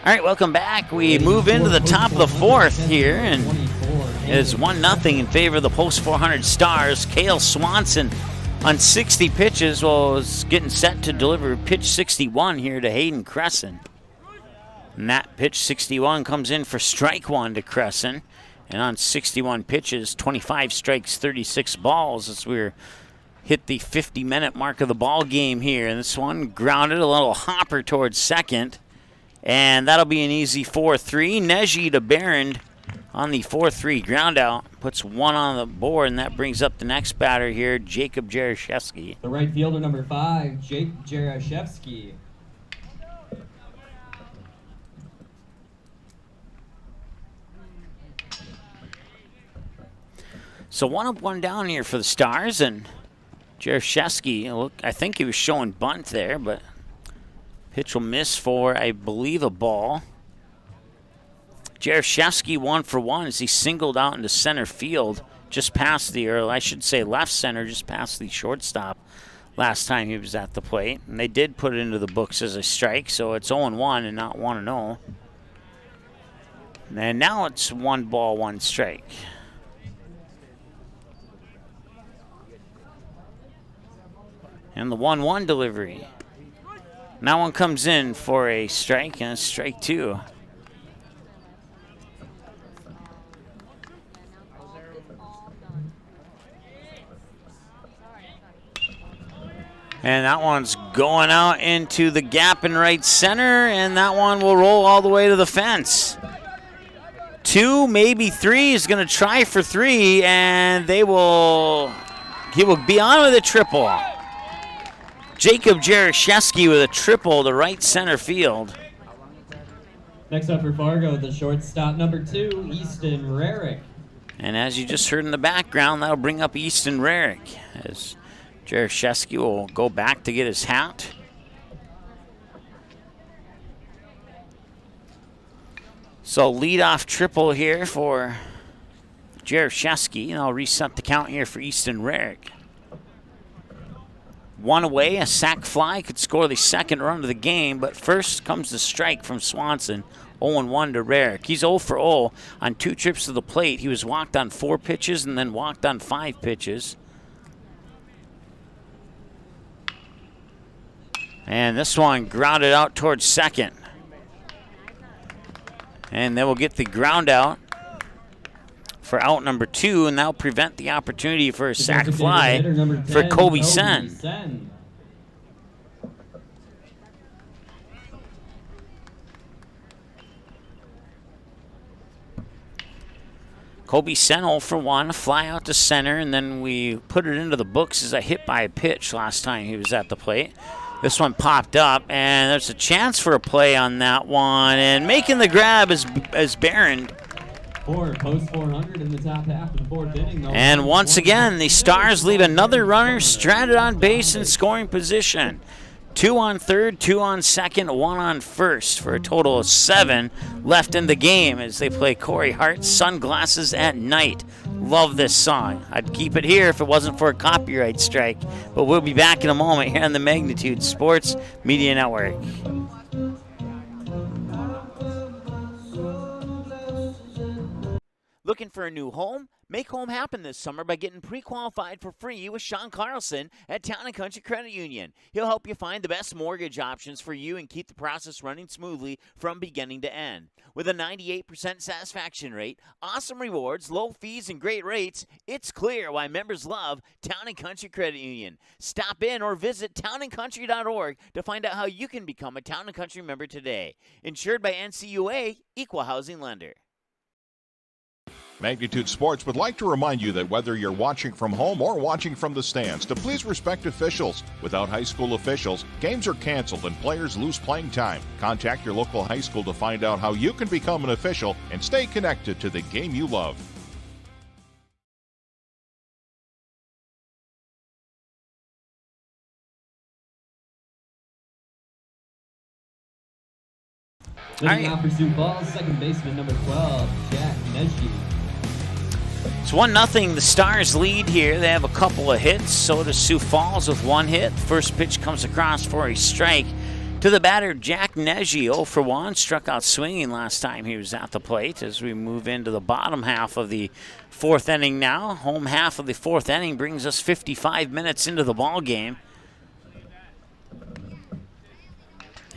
All right, welcome back. We move into the top of the 4th here, and it is 1-0 in favor of the Post 400 Stars. Cale Swanson on 60 pitches was getting set to deliver pitch 61 here to Hayden Crescent. And that pitch 61 comes in for strike 1 to Crescent. And on 61 pitches, 25 strikes, 36 balls as we're hit the 50-minute mark of the ball game here. And this one grounded a little hopper towards second. And that'll be an easy 4-3. Neji to Barron on the 4-3 ground out. Puts one on the board, and that brings up the next batter here, Jacob Jarashevsky. The right fielder, number 5, Jake Jarashevsky. So 1 up, 1 down here for the Stars, and Jarashevsky, look, I think he was showing bunt there, but pitch will miss for, I believe, a ball. Jarashevsky 1 for 1 as he singled out into center field, just past the, or I should say left center, just past the shortstop last time he was at the plate. And they did put it into the books as a strike, so it's 0-1 and not 1-0. And now it's 1 ball, 1 strike. And the 1-1 delivery. Now one comes in for a strike, and a strike 2. And that one's going out into the gap in right center, and that one will roll all the way to the fence. 2, maybe 3, is going to try for 3, and he will be on with a triple. Jacob Jarashevsky with a triple to right center field. Next up for Fargo, the shortstop, number 2, Easton Rarick. And as you just heard in the background, that'll bring up Easton Rarick as Jarashevsky will go back to get his hat. So leadoff triple here for Jarashevsky, and I'll reset the count here for Easton Rarick. 1 away, a sac fly could score the second run of the game, but first comes the strike from Swanson. 0-1 to Rarick. He's 0 for 0 on 2 trips to the plate. He was walked on 4 pitches and then walked on 5 pitches. And this one grounded out towards second. And then we'll get the ground out for out number 2, and that'll prevent the opportunity for a sac fly for Kobe Sen. Kobe Sen 0 for 1, fly out to center, and then we put it into the books as a hit by a pitch last time he was at the plate. This one popped up, and there's a chance for a play on that one, and making the grab is Barron. Post 400 in the top half of the 4th inning. And once again, the Stars leave another runner stranded on base in scoring position. 2 on third, 2 on second, 1 on first for a total of 7 left in the game as they play Corey Hart's Sunglasses at Night. Love this song. I'd keep it here if it wasn't for a copyright strike, but we'll be back in a moment here on the Magnitude Sports Media Network. Looking for a new home? Make home happen this summer by getting pre-qualified for free with Sean Carlson at Town & Country Credit Union. He'll help you find the best mortgage options for you and keep the process running smoothly from beginning to end. With a 98% satisfaction rate, awesome rewards, low fees, and great rates, it's clear why members love Town & Country Credit Union. Stop in or visit townandcountry.org to find out how you can become a Town & Country member today. Insured by NCUA, Equal Housing Lender. Magnitude Sports would like to remind you that whether you're watching from home or watching from the stands, to please respect officials. Without high school officials, games are canceled and players lose playing time. Contact your local high school to find out how you can become an official and stay connected to the game you love. Looking out for Sioux Falls, second baseman number 12, Jack Neji. It's 1-0, the Stars lead here. They have a couple of hits. So does Sioux Falls with 1 hit. First pitch comes across for a strike to the batter, Jack Neji. 0 for 1, struck out swinging last time he was at the plate. As we move into the bottom half of the 4th inning now. Home half of the 4th inning brings us 55 minutes into the ball game.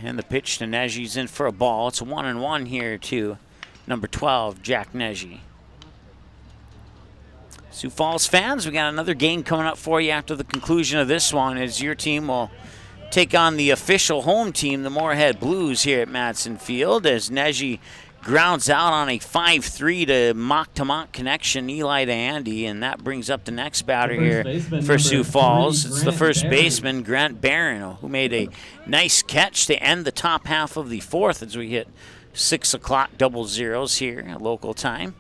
And the pitch to Neji's in for a ball. It's a 1-1 here to number 12, Jack Neji. Sioux Falls fans, we got another game coming up for you after the conclusion of this one as your team will take on the official home team, the Moorhead Blues, here at Madsen Field, as Neji grounds out on a 5-3 to mock connection, Eli to Andy, and that brings up the next batter here for Sioux Falls. It's the first baseman, Grant Barron, who made a nice catch to end the top half of the fourth as we hit 6 o'clock double zeros here at local time.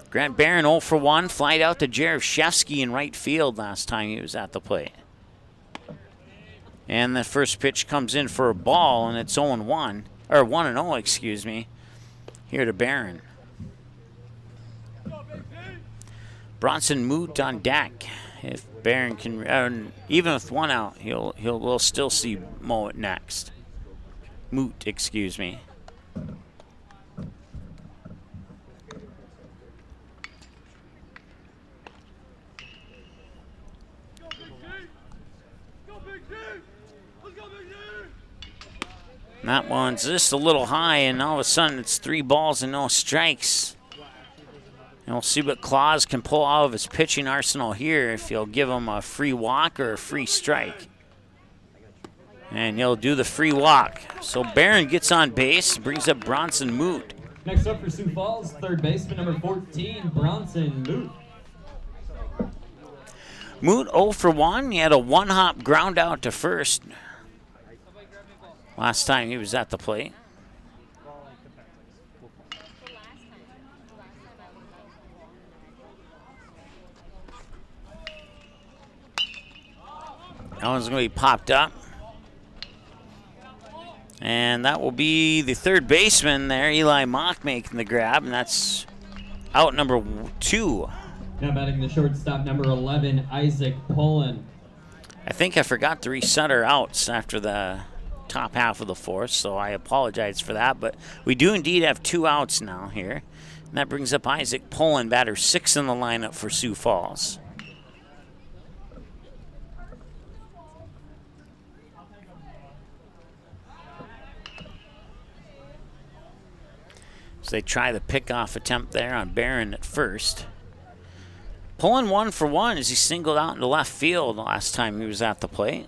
Grant Barron 0 for 1, flied out to Jarevshevsky in right field last time he was at the plate. And the first pitch comes in for a ball, and it's 0-1, or 1-0, excuse me, here to Barron. Bronson Moot on deck. If Barron can, even with one out, we'll still see Moot next. Moot, excuse me. That one's just a little high, and all of a sudden it's 3 balls and no strikes. And we'll see what Claus can pull out of his pitching arsenal here, if he'll give him a free walk or a free strike. And he'll do the free walk. So Barron gets on base, brings up Bronson Moot. Next up for Sioux Falls, third baseman number 14, Bronson Moot. Moot 0 for 1. He had a 1-hop ground out to first last time he was at the plate. That one's going to be popped up. And that will be the third baseman there, Eli Mock, making the grab, and that's out number 2. Now batting the shortstop, number 11, Isaac Pullen. I think I forgot to reset our outs after the top half of the fourth, so I apologize for that. But we do indeed have 2 outs now here. And that brings up Isaac Pullen, batter 6 in the lineup for Sioux Falls. So they try the pickoff attempt there on Barron at first. Pullen 1 for 1 as he singled out into left field the last time he was at the plate.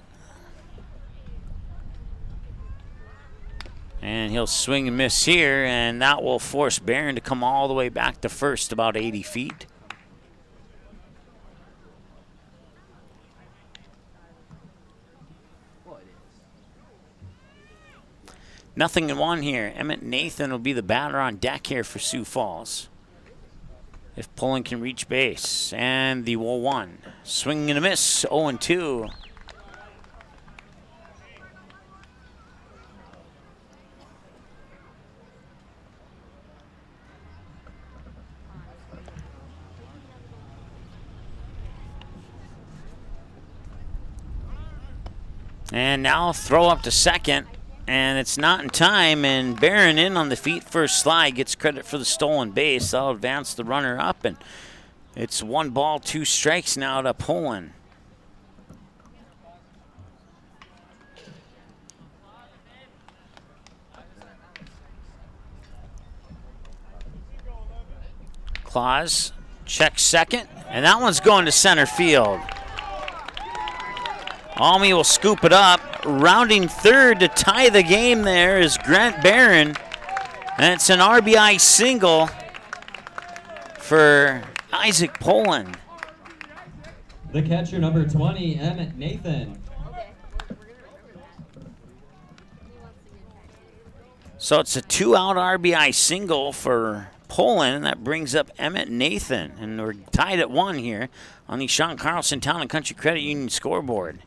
And he'll swing and miss here, and that will force Barron to come all the way back to first, about 80 feet. Nothing in 1 here. Emmett Nathan will be the batter on deck here for Sioux Falls, if Pullen can reach base. And the 0-1. Swing and a miss, 0-2. And now throw up to second, and it's not in time, and Barron in on the feet first slide gets credit for the stolen base. That'll advance the runner up, and it's 1 ball, 2 strikes now to Pullen. Claus checks second, and that one's going to center field. Almy will scoop it up. Rounding third to tie the game there is Grant Barron. And it's an RBI single for Isaac Pullen. The catcher, number 20, Emmett Nathan. So it's a 2-out RBI single for Pullen, and that brings up Emmett Nathan. And we're tied at 1 here on the Sean Carlson Town and Country Credit Union scoreboard.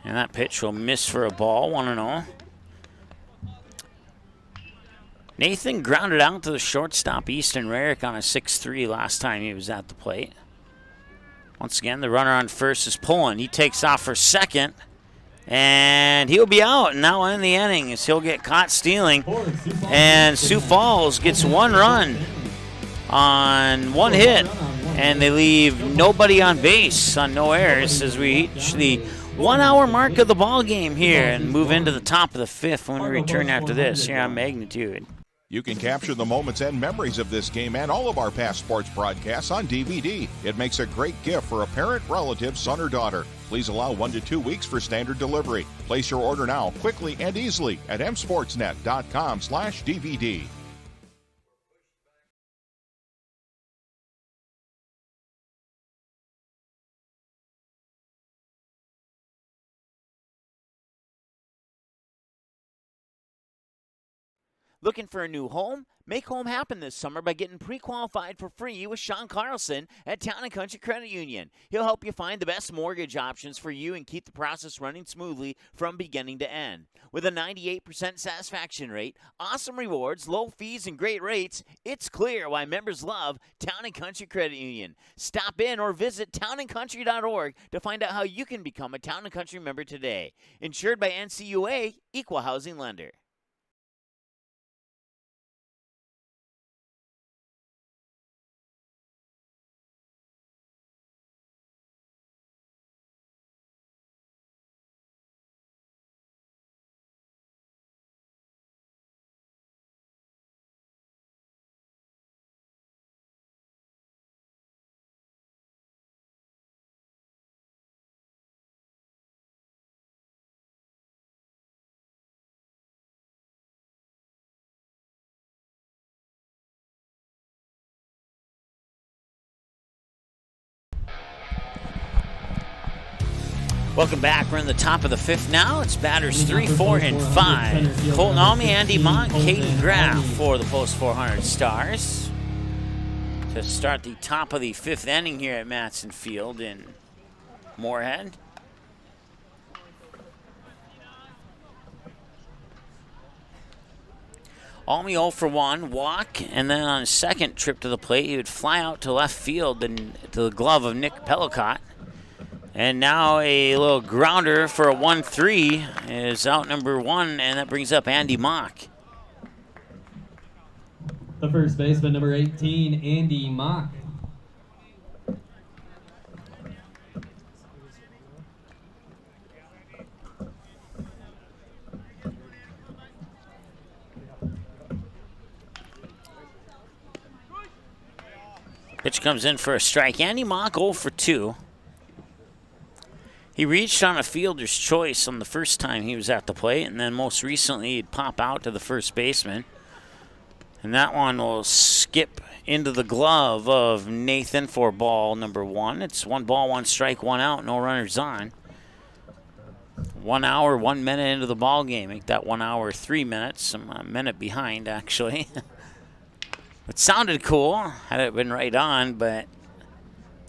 And that pitch will miss for a ball, 1-0. Nathan grounded out to the shortstop, Easton Rarick, on a 6-3 last time he was at the plate. Once again, the runner on first is Pullen. He takes off for second, and he'll be out. And now in the inning as he'll get caught stealing. And Sioux Falls gets 1 run on 1 hit, and they leave nobody on base on no errors as we reach the 1-hour mark of the ball game here and move into the top of the 5th when we return after this here on Magnitude. You can capture the moments and memories of this game and all of our past sports broadcasts on DVD. It makes a great gift for a parent, relative, son, or daughter. Please allow 1 to 2 weeks for standard delivery. Place your order now, quickly and easily at msportsnet.com/DVD. Looking for a new home? Make home happen this summer by getting pre-qualified for free with Sean Carlson at Town & Country Credit Union. He'll help you find the best mortgage options for you and keep the process running smoothly from beginning to end. With a 98% satisfaction rate, awesome rewards, low fees, and great rates, it's clear why members love Town & Country Credit Union. Stop in or visit townandcountry.org to find out how you can become a Town & Country member today. Insured by NCUA, Equal Housing Lender. Welcome back. We're in the top of the fifth now. It's batters 3, 4, and 5. Colton Almy, Andy Mont, Caden Graff for the Post 400 Stars to start the top of the fifth inning here at Matson Field in Moorhead. Almy 0 for 1, walk, and then on his second trip to the plate, he would fly out to left field and to the glove of Nick Pellicott. And now a little grounder for a 1-3 is out number 1, and that brings up Andy Mock. The first baseman, number 18, Andy Mock. Pitch comes in for a strike. Andy Mock 0 for 2. He reached on a fielder's choice on the first time he was at the plate, and then most recently he'd pop out to the first baseman. And that one will skip into the glove of Nathan for ball number 1. It's 1 ball, 1 strike, 1 out, no runners on. 1 hour, 1 minute into the ball game. Make that 1 hour, 3 minutes. I'm a minute behind, actually. It sounded cool had it been right on, but...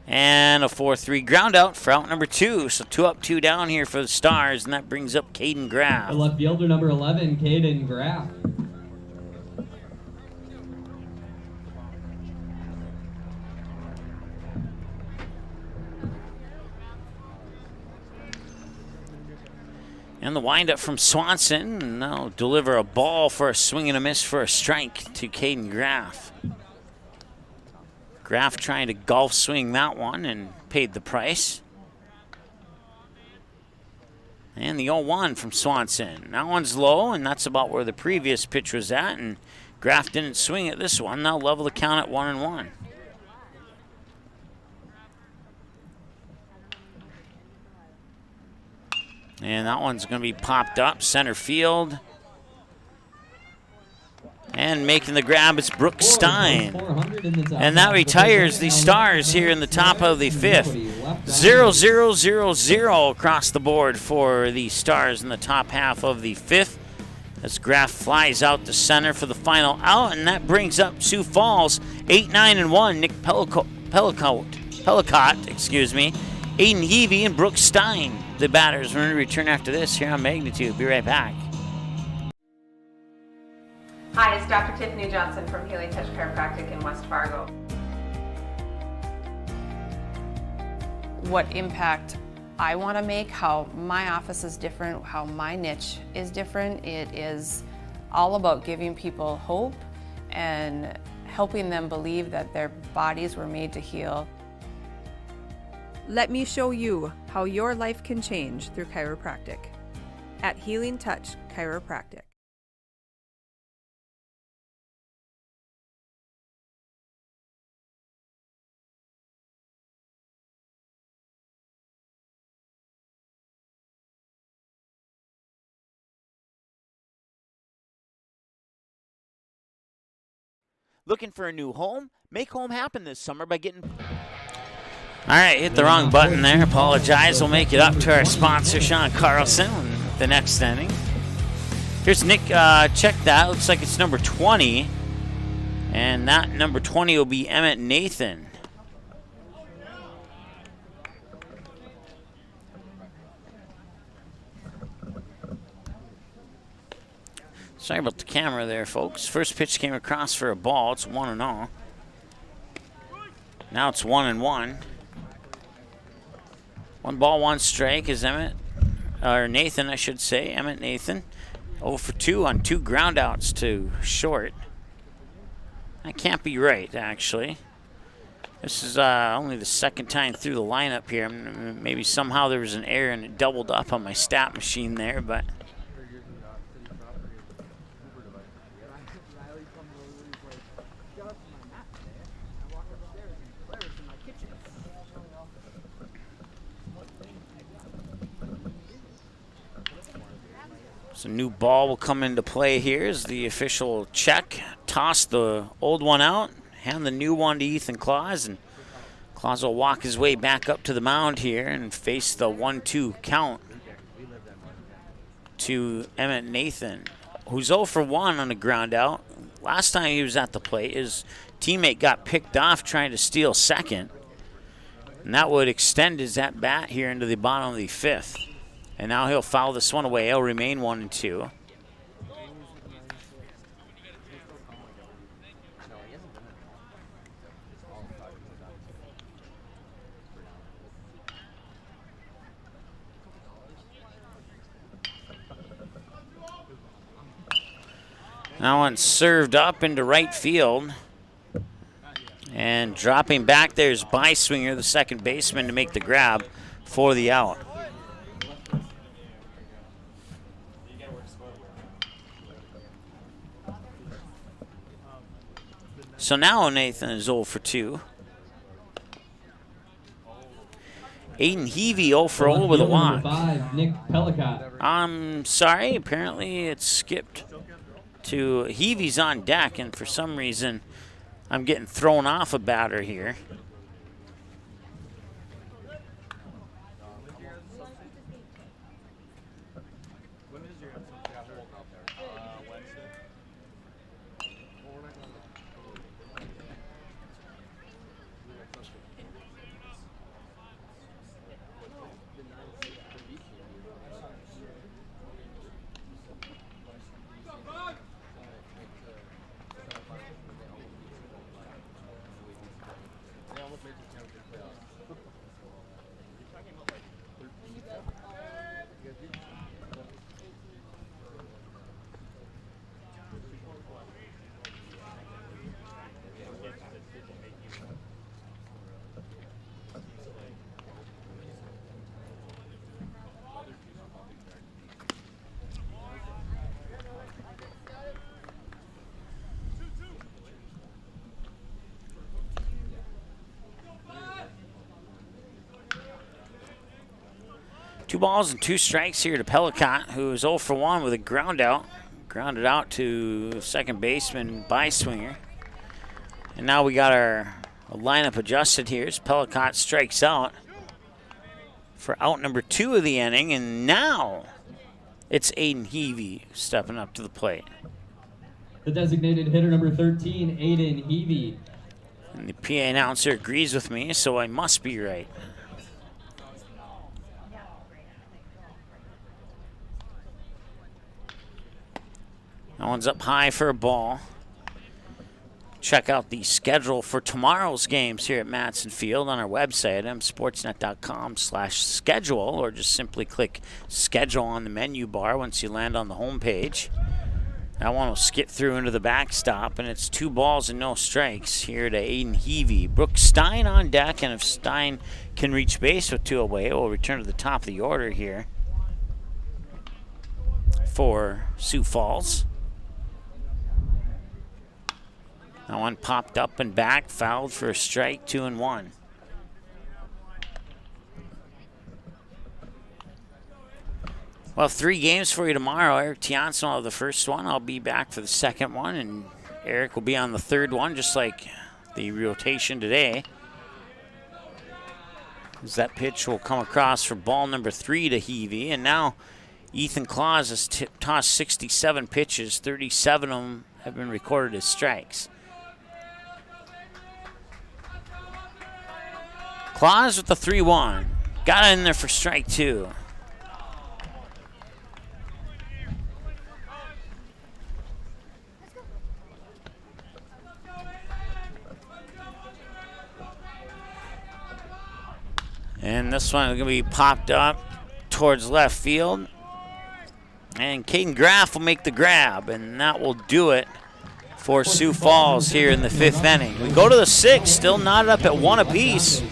And a 4-3 ground out for out number 2. So 2 up, 2 down here for the Stars, and that brings up Caden Graff. The left fielder, number 11, Caden Graff. And the windup from Swanson, and they'll deliver a ball for a swing and a miss for a strike to Caden Graff. Graff trying to golf swing that one and paid the price. And the 0-1 from Swanson. That one's low, and that's about where the previous pitch was at, and Graff didn't swing at this one. They'll level the count at 1-1. And that one's going to be popped up center field. And making the grab is Brooke Stein. And that retires the Stars here in the top of the fifth. 0-0-0-0 across the board for the Stars in the top half of the fifth. As Graff flies out to center for the final out, and that brings up Sioux Falls 8-9-1. Nick Pellicott, Aiden Heavey, and Brooke Stein, the batters. We're going to return after this here on Magnitude. Be right back. Hi, it's Dr. Tiffany Johnson from Healing Touch Chiropractic in West Fargo. What impact I want to make, how my office is different, how my niche is different. It is all about giving people hope and helping them believe that their bodies were made to heal. Let me show you how your life can change through chiropractic at Healing Touch Chiropractic. Looking for a new home? Make home happen this summer by getting... All right, hit the wrong button there. Apologize. We'll make it up to our sponsor, Sean Carlson, in the next inning. Here's Nick. Check that. Looks like it's number 20. And that number 20 will be Emmett Nathan. Sorry about the camera there, folks. First pitch came across for a ball. It's 1-0. Now it's 1-1. 1 ball, 1 strike is Nathan, I should say. Emmett Nathan. 0 for 2 on 2 groundouts to short. That can't be right, actually. This is only the second time through the lineup here. Maybe somehow there was an error and it doubled up on my stat machine there, but... So new ball will come into play here as the official check. Toss the old one out, hand the new one to Ethan Claus, and Claus will walk his way back up to the mound here and face the 1-2 count to Emmett Nathan, who's 0 for 1 on a ground out. Last time he was at the plate, his teammate got picked off trying to steal second, and that would extend his at-bat here into the bottom of the 5th. And now he'll foul this one away. He'll remain 1-2. Now one served up into right field. And dropping back there's Byswinger, the second baseman, to make the grab for the out. So now Nathan is 0 for 2. Aiden Heavey 0 for 0 with a walk. 5, Nick Pellicott. I'm sorry, apparently it skipped to Heavey's on deck, and for some reason I'm getting thrown off a batter here. Two balls and 2 strikes here to Pellicott, who is 0 for 1 with a ground out. Grounded out to second baseman Byswinger. And now we got our lineup adjusted here as Pellicott strikes out for out number 2 of the inning. And now it's Aiden Heavey stepping up to the plate. The designated hitter number 13, Aiden Heavey. And the PA announcer agrees with me, so I must be right. That one's up high for a ball. Check out the schedule for tomorrow's games here at Matson Field on our website, msportsnet.com/schedule, or just simply click schedule on the menu bar once you land on the home page. That one will skip through into the backstop, and it's 2 balls and no strikes here to Aiden Heavey. Brooke Stein on deck, and if Stein can reach base with 2 away, we'll return to the top of the order here for Sioux Falls. That one popped up and back, fouled for a strike, 2-1. Well, 3 games for you tomorrow. Eric Tianson will have the first one. I'll be back for the second one. And Eric will be on the third one, just like the rotation today. As that pitch will come across for ball number 3 to Heavey. And now Ethan Claus has tossed 67 pitches. 37 of them have been recorded as strikes. Claus with the 3-1. Got it in there for strike 2. And this one is going to be popped up towards left field. And Caden Graff will make the grab, and that will do it for Sioux Falls here in the 5th inning. We go to the 6th, still knotted up at 1 apiece.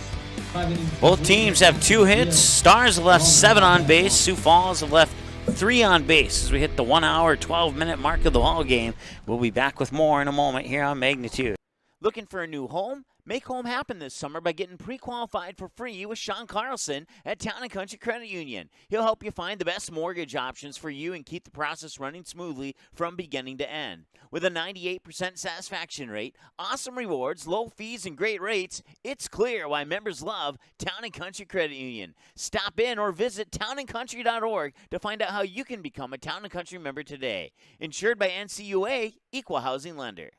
Both teams have 2 hits. Stars have left 7 on base. Sioux Falls have left 3 on base as we hit the 1 hour, 12-minute mark of the ball game. We'll be back with more in a moment here on Magnitude. Looking for a new home? Make home happen this summer by getting pre-qualified for free with Sean Carlson at Town & Country Credit Union. He'll help you find the best mortgage options for you and keep the process running smoothly from beginning to end. With a 98% satisfaction rate, awesome rewards, low fees, and great rates, it's clear why members love Town & Country Credit Union. Stop in or visit townandcountry.org to find out how you can become a Town & Country member today. Insured by NCUA, Equal Housing Lender.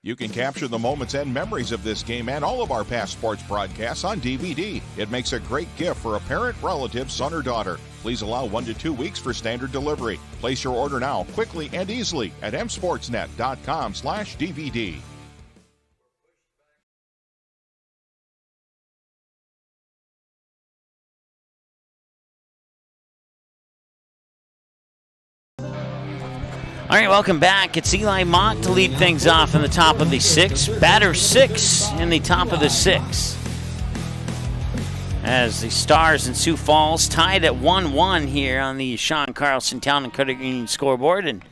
You can capture the moments and memories of this game and all of our past sports broadcasts on DVD. It makes a great gift for a parent, relative, son, or daughter. Please allow 1 to 2 weeks for standard delivery. Place your order now, quickly and easily at msportsnet.com/DVD. All right, welcome back. It's Eli Mott to lead things off in the top of the 6th. Batter 6 in the top of the 6th. As the Stars and Sioux Falls tied at 1-1 here on the Sean Carlson Town & Credit Union scoreboard. And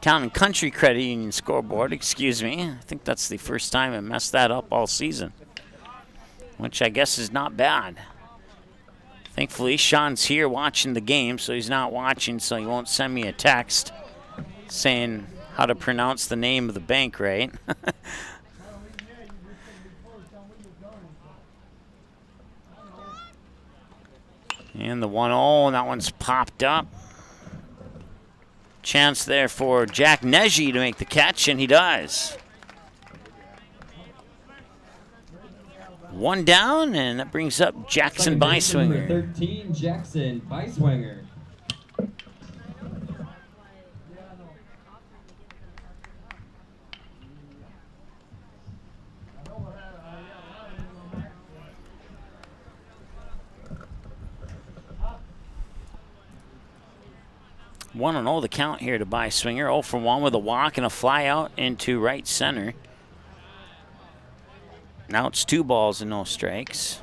Town & Country Credit Union scoreboard, excuse me. I think that's the first time I messed that up all season, which I guess is not bad. Thankfully, Sean's here watching the game, so he's not watching, so he won't send me a text saying how to pronounce the name of the bank right. And the 1-0, and that one's popped up. Chance there for Jack Neji to make the catch, and he does. 1 down, and that brings up Jackson Beiswinger. 13, Jackson Beiswinger. One and 0 the count here to Beiswinger. 0 for 1 with a walk and a fly out into right center. Now it's 2 balls and no strikes.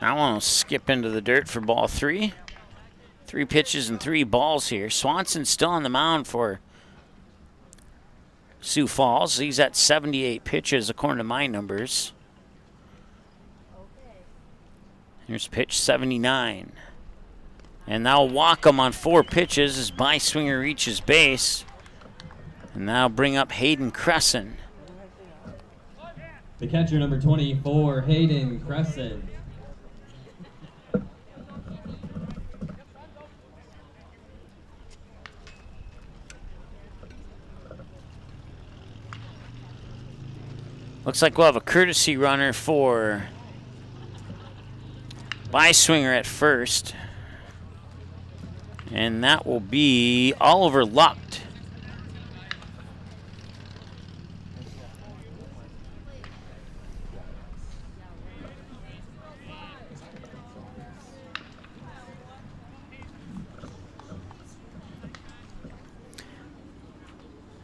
I want to skip into the dirt for ball 3. 3 pitches and 3 balls here. Swanson's still on the mound for Sioux Falls. He's at 78 pitches according to my numbers. Here's pitch 79. And now walk him on 4 pitches as Beiswinger reaches base. And now bring up Hayden Crescent. The catcher, number 24, Hayden Crescent. Looks like we'll have a courtesy runner for Beiswinger at first. And that will be Oliver Lucht.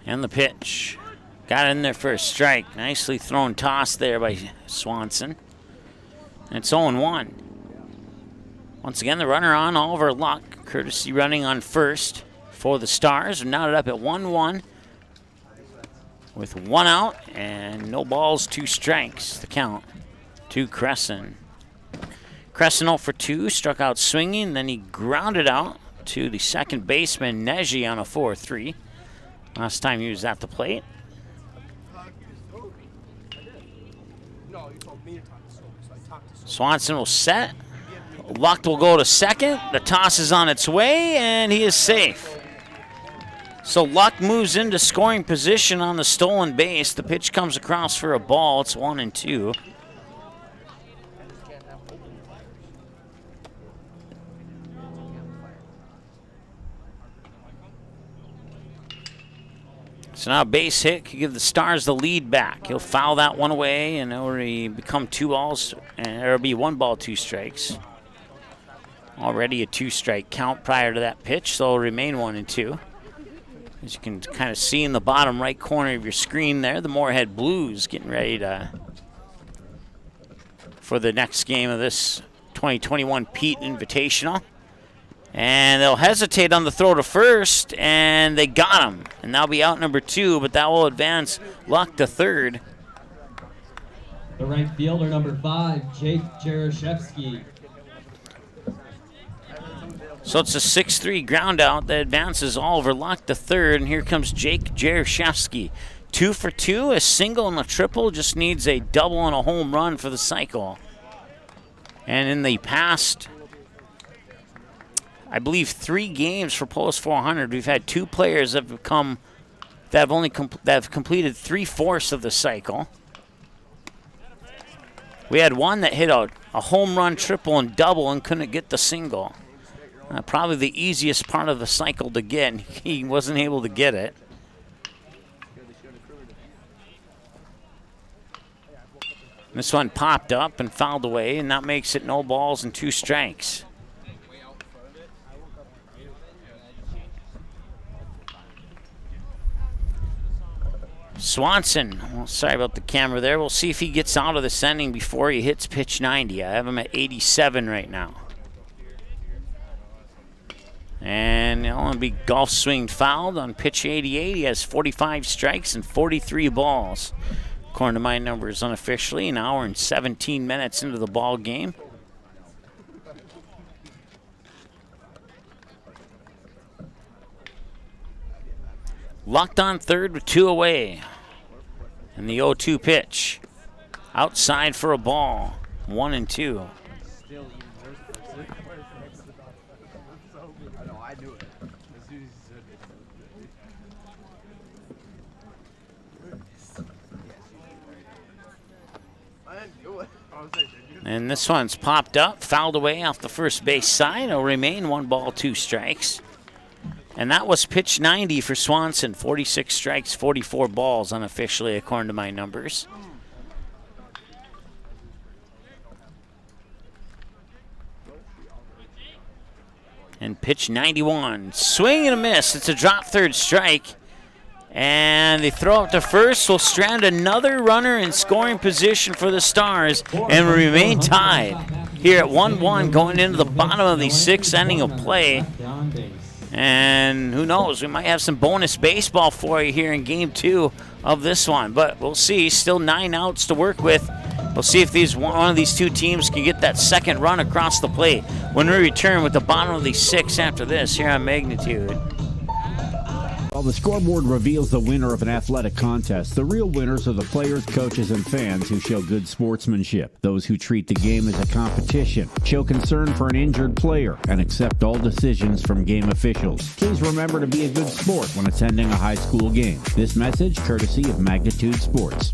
And the pitch. Got in there for a strike. Nicely thrown toss there by Swanson. And it's 0-1. Once again, the runner on Oliver Lucht. Courtesy running on first for the Stars. We're knotted up at 1-1 with 1 out and no balls, 2 strikes. The count to Crescent. Crescent 0 for 2, struck out swinging, then he grounded out to the second baseman, Neji, on a 4-3. Last time he was at the plate. Swanson will set. Luck will go to second. The toss is on its way, and he is safe. So Luck moves into scoring position on the stolen base. The pitch comes across for a ball. It's 1-2. So now base hit could give the Stars the lead back. He'll foul that one away, and it'll become 2 balls, and there'll be 1 ball, 2 strikes. Already a 2-strike count prior to that pitch, so it'll remain 1-2. As you can kind of see in the bottom right corner of your screen there, the Moorhead Blues getting ready for the next game of this 2021 Pete Invitational. And they'll hesitate on the throw to first, and they got him. And that'll be out number 2, but that will advance Luck to third. The right fielder, number 5, Jake Jaroszewski. So it's a 6-3 ground out that advances Oliver Luck to third, and here comes Jake Jaroszewski. 2 for 2, a single and a triple, just needs a double and a home run for the cycle. And in the past, I believe 3 games for Post 400, we've had 2 players that have completed 3/4 of the cycle. We had one that hit a home run, triple, and double and couldn't get the single. Probably the easiest part of the cycle to get, and he wasn't able to get it. This one popped up and fouled away, and that makes it no balls and 2 strikes. Swanson, well, sorry about the camera there. We'll see if he gets out of this inning before he hits pitch 90. I have him at 87 right now. And it'll be golf swing fouled on pitch 88. He has 45 strikes and 43 balls. According to my numbers unofficially, an hour and 17 minutes into the ball game. Locked on third with 2 away. And the 0-2 pitch. Outside for a ball. 1-2. And this one's popped up, fouled away off the first base side. It'll remain 1 ball, 2 strikes. And that was pitch 90 for Swanson. 46 strikes, 44 balls unofficially, according to my numbers. And pitch 91. Swing and a miss. It's a drop third strike. And they throw it to first. Will strand another runner in scoring position for the Stars and remain tied here at 1-1 going into the bottom of the 6th inning of play. And who knows, we might have some bonus baseball for you here in game 2 of this one. But we'll see. Still 9 outs to work with. We'll see if one of these 2 teams can get that second run across the plate when we return with the bottom of the 6th after this here on Magnitude. While the scoreboard reveals the winner of an athletic contest, the real winners are the players, coaches, and fans who show good sportsmanship. Those who treat the game as a competition, show concern for an injured player, and accept all decisions from game officials. Please remember to be a good sport when attending a high school game. This message courtesy of Magnitude Sports.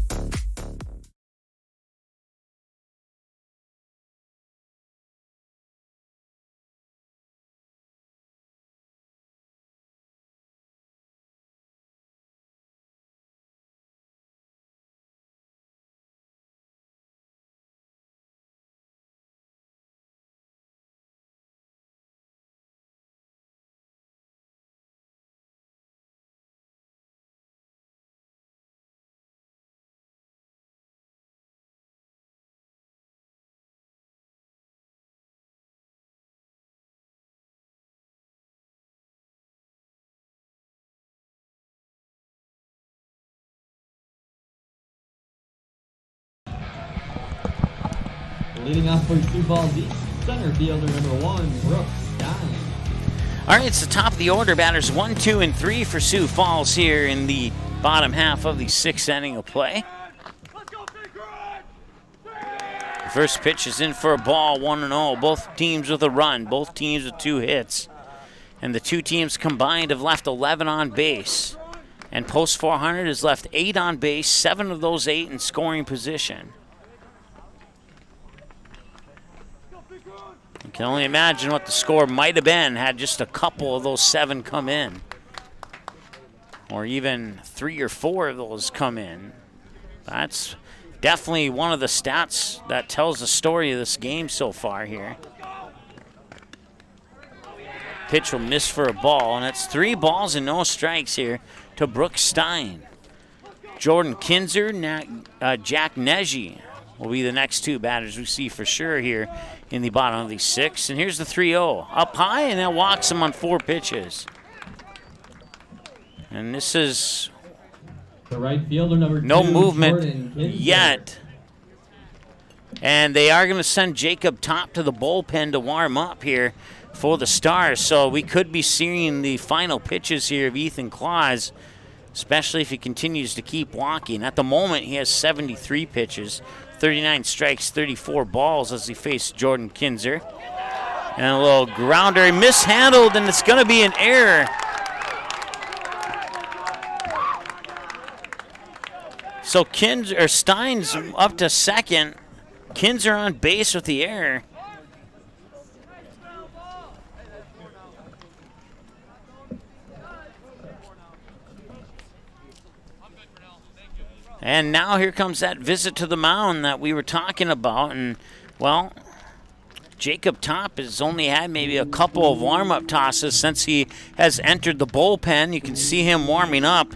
Leading off for Sioux Falls East, center fielder number 1, Brooks Stein. All right, it's the top of the order. Batters 1, 2, and 3 for Sioux Falls here in the bottom half of the 6th inning of play. The first pitch is in for a ball, 1-0. Both teams with a run, both teams with 2 hits. And the 2 teams combined have left 11 on base. And post 400 has left 8 on base, 7 of those 8 in scoring position. You can only imagine what the score might have been had just a couple of those 7 come in. Or even 3 or 4 of those come in. That's definitely one of the stats that tells the story of this game so far here. Pitch will miss for a ball, and it's 3 balls and no strikes here to Brooks Stein. Jordan Kinzer, Jack Neji will be the next 2 batters we see for sure here in the bottom of the 6th. And here's the 3-0. Up high, and that walks him on 4 pitches. And this is the right fielder number 2, no movement yet. And they are going to send Jacob Top to the bullpen to warm up here for the Stars. So we could be seeing the final pitches here of Ethan Claus, especially if he continues to keep walking. At the moment, he has 73 pitches, 39 strikes, 34 balls as he faces Jordan Kinzer. And a little grounder, he mishandled, and it's going to be an error. So Stein's up to second. Kinzer on base with the error. And now here comes that visit to the mound that we were talking about. And, well, Jacob Top has only had maybe a couple of warm-up tosses since he has entered the bullpen. You can see him warming up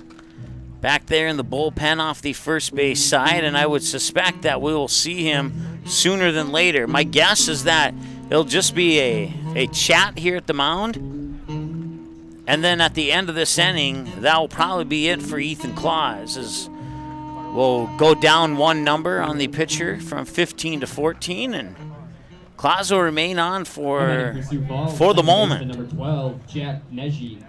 back there in the bullpen off the first base side, and I would suspect that we will see him sooner than later. My guess is that it'll just be a chat here at the mound, and then at the end of this inning, that will probably be it for Ethan Claus, as we'll go down 1 number on the pitcher from 15 to 14, and Claus will remain on for the moment. Number 12, Jack Neji.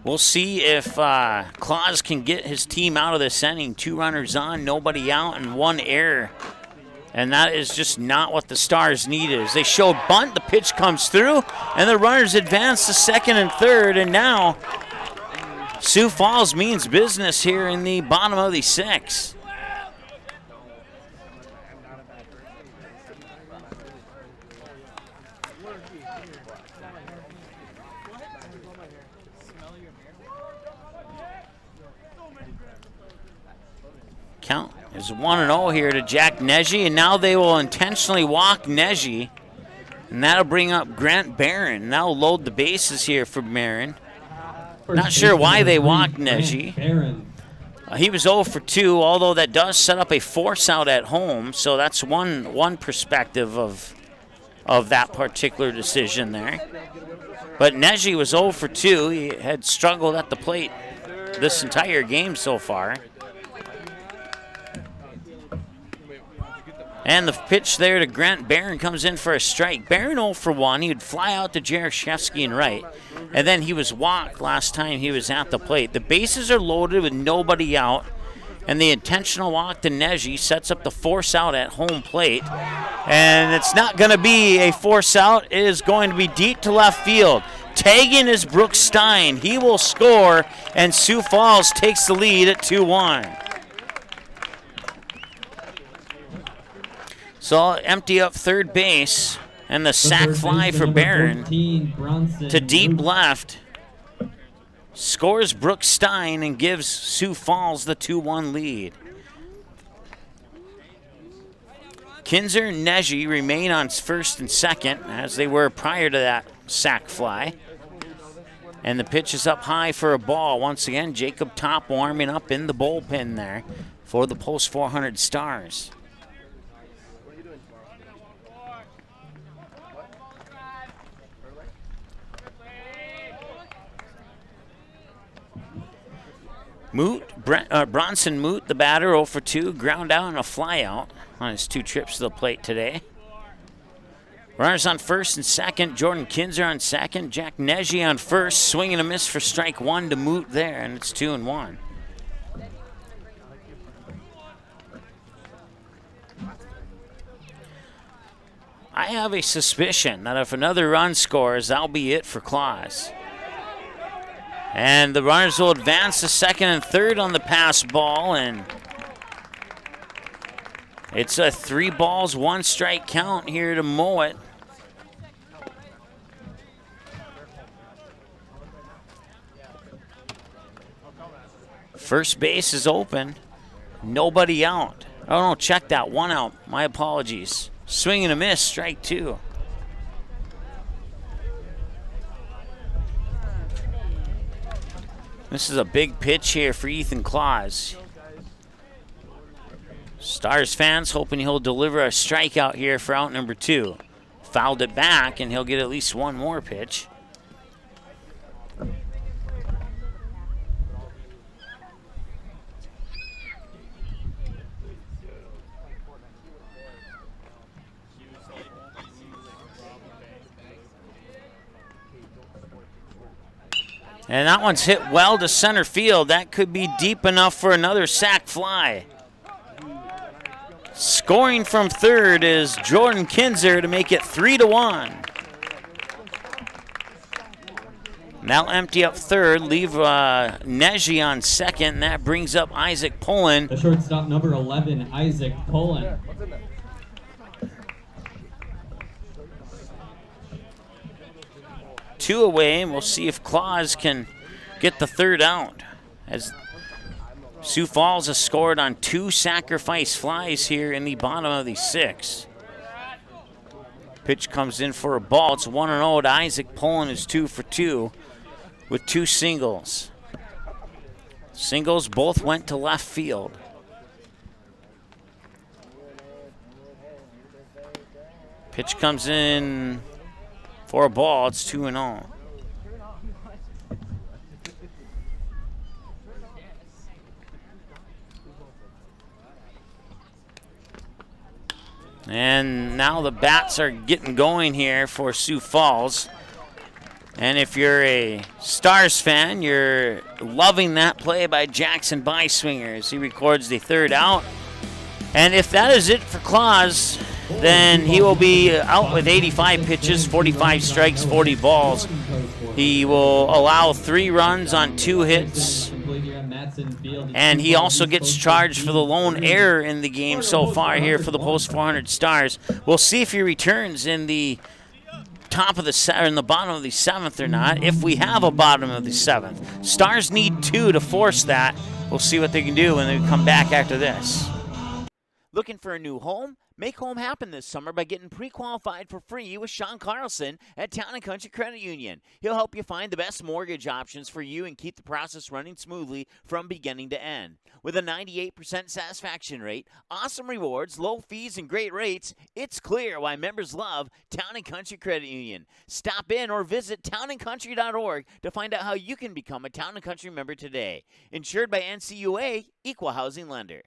We'll see if Claus can get his team out of this inning. 2 runners on, nobody out, and 1 error. And that is just not what the Stars needed. As they showed bunt, the pitch comes through, and the runners advance to second and third. And now Sioux Falls means business here in the bottom of the 6th. Count is 1-0 here to Jack Neji, and now they will intentionally walk Neji, and that'll bring up Grant Barron. Now load the bases here for Barron. Not sure why they walked Neji. He was 0 for 2, although that does set up a force out at home, so that's one perspective of that particular decision there. But Neji was 0 for 2. He had struggled at the plate this entire game so far. And the pitch there to Grant Barron comes in for a strike. Barron 0 for 1. He would fly out to Jaroszewski and right. And then he was walked last time he was at the plate. The bases are loaded with nobody out. And the intentional walk to Neji sets up the force out at home plate. And it's not going to be a force out. It is going to be deep to left field. Tagging is Brooks Stein. He will score, and Sioux Falls takes the lead at 2-1. So I'll empty up third base, and the sac fly for Barron to deep left. Scores Brooks Stein and gives Sioux Falls the 2-1 lead. Kinzer and Neji remain on first and second, as they were prior to that sac fly. And the pitch is up high for a ball. Once again, Jacob Top warming up in the bullpen there for the post 400 Stars. Bronson Moot, the batter, 0 for 2, ground out and a fly out on his 2 trips to the plate today. Runners on first and second. Jordan Kinzer on second. Jack Neji on first. Swing and a miss for strike one to Moot there, and it's 2-1. I have a suspicion that if another run scores, that'll be it for Claus. And the runners will advance to second and third on the pass ball, and it's a 3 balls, 1 strike count here to Mowat. First base is open. Nobody out. Oh, no, check that. 1 out. My apologies. Swing and a miss, strike 2. This is a big pitch here for Ethan Claus. Stars fans hoping he'll deliver a strikeout here for out number 2. Fouled it back, and he'll get at least 1 more pitch. And that one's hit well to center field. That could be deep enough for another sac fly. Scoring from third is Jordan Kinzer to make it 3-1. Now empty up third, leave Neji on second, and that brings up Isaac Pullen. The shortstop, number 11, Isaac Pullen. Two away, and we'll see if Claus can get the third out. As Sioux Falls has scored on 2 sacrifice flies here in the bottom of the 6th. Pitch comes in for a ball. It's 1-0 to Isaac Pullen, who's 2 for 2 with 2 singles. Singles both went to left field. Pitch comes in for a ball. It's 2-0. And now the bats are getting going here for Sioux Falls. And if you're a Stars fan, you're loving that play by Jackson Byswinger as he records the third out. And if that is it for Claus, then he will be out with 85 pitches, 45 strikes, 40 balls. He will allow 3 runs on 2 hits. And he also gets charged for the lone error in the game so far here for the Post 400 Stars. We'll see if he returns in the top of the in the bottom of the 7th or not. If we have a bottom of the 7th, Stars need 2 to force that. We'll see what they can do when they come back after this. Looking for a new home? Make home happen this summer by getting pre-qualified for free with Sean Carlson at Town & Country Credit Union. He'll help you find the best mortgage options for you and keep the process running smoothly from beginning to end. With a 98% satisfaction rate, awesome rewards, low fees, and great rates, it's clear why members love Town & Country Credit Union. Stop in or visit townandcountry.org to find out how you can become a Town & Country member today. Insured by NCUA, Equal Housing Lender.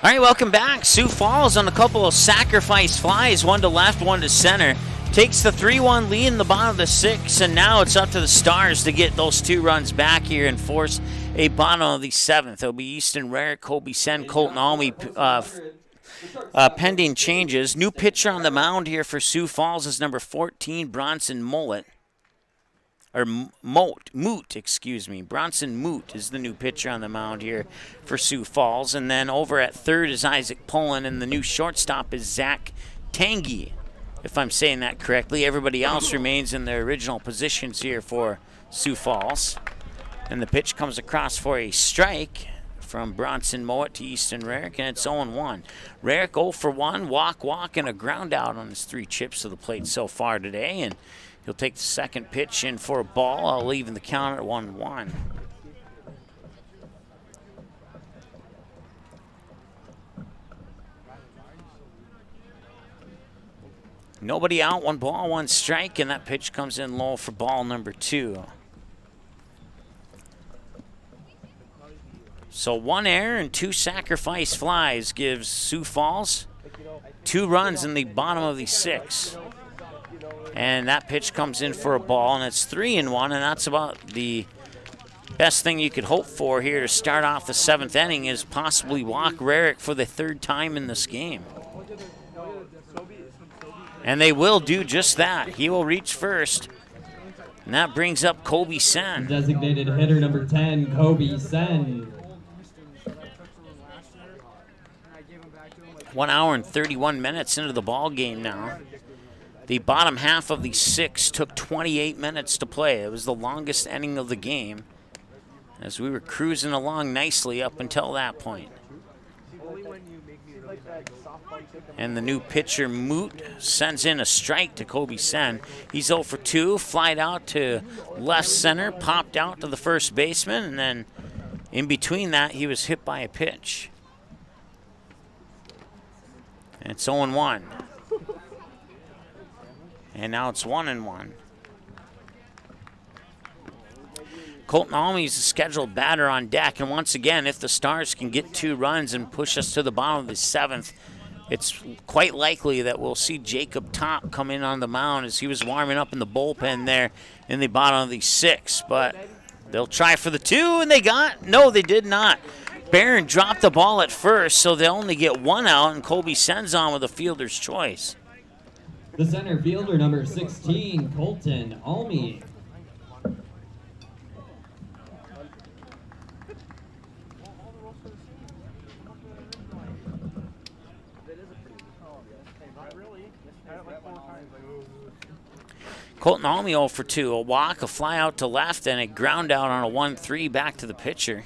All right, welcome back. Sioux Falls on a couple of sacrifice flies, one to left, one to center. takes the 3-1 lead in the bottom of the 6th, and now it's up to the Stars to get those 2 runs back here and force a bottom of the 7th. It'll be Easton Rarick, Kobe Sen, Colton Almy, pending changes. New pitcher on the mound here for Sioux Falls is number 14, Bronson Moot, excuse me. Bronson Moot is the new pitcher on the mound here for Sioux Falls. And then over at third is Isaac Pullen, and the new shortstop is Zach Tangy, if I'm saying that correctly. Everybody else remains in their original positions here for Sioux Falls. And the pitch comes across for a strike from Bronson Moat to Easton Rarick, and it's 0-1. Rarick 0 for 1, walk, and a ground out on his 3 chips to the plate so far today, and he'll take the second pitch in for a ball. I'll leave the count at 1-1. Nobody out, 1 ball, 1 strike, and that pitch comes in low for ball number 2. So 1 error and 2 sacrifice flies gives Sioux Falls 2 runs in the bottom of the 6th. And that pitch comes in for a ball, and it's 3-1, and that's about the best thing you could hope for here to start off the 7th inning, is possibly walk Rarick for the 3rd time in this game. And they will do just that. He will reach first, and that brings up Kobe Sen. Designated hitter number 10, Kobe Sen. 1 hour and 31 minutes into the ball game now. The bottom half of the 6th took 28 minutes to play. It was the longest inning of the game, as we were cruising along nicely up until that point. And the new pitcher, Moot, sends in a strike to Kobe Sen. He's 0 for 2, flied out to left center, popped out to the first baseman, and then in between that, he was hit by a pitch. And it's 0-1. And now it's 1-1. Colton Almy is a scheduled batter on deck. And once again, if the Stars can get 2 runs and push us to the bottom of the 7th, it's quite likely that we'll see Jacob Top come in on the mound, as he was warming up in the bullpen there in the bottom of the 6th. But they'll try for the 2, and they did not. Barron dropped the ball at first, so they'll only get 1 out, and Colby sends on with a fielder's choice. The center fielder, number 16, Colton Almy. Colton Almy 0 for 2, a walk, a fly out to left, and a ground out on a 1-3 back to the pitcher.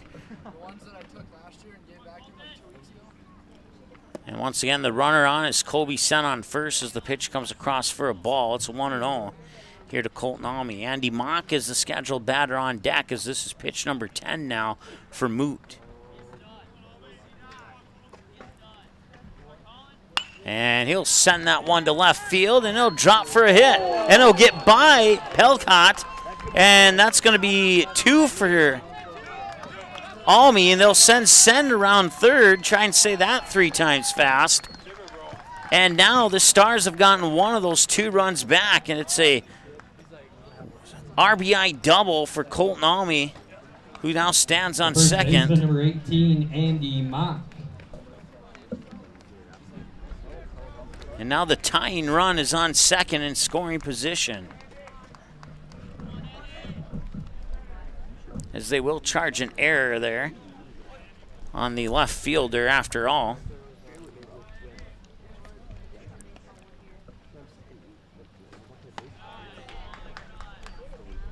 And once again, the runner on is Kobe Sen on first as the pitch comes across for a ball. It's 1-0 here to Colton Almy. Andy Mock is the scheduled batter on deck, as this is pitch number 10 now for Moot. And he'll send that one to left field, and he'll drop for a hit. And he'll get by Pelcott, and that's going to be 2 for Almy, and they'll send around third. Try and say that 3 times fast. And now the Stars have gotten one of those 2 runs back, and it's a RBI double for Colton Almy, who now stands on second. Baseman number 18, Andy Mock. And now the tying run is on second in scoring position, as they will charge an error there on the left fielder after all.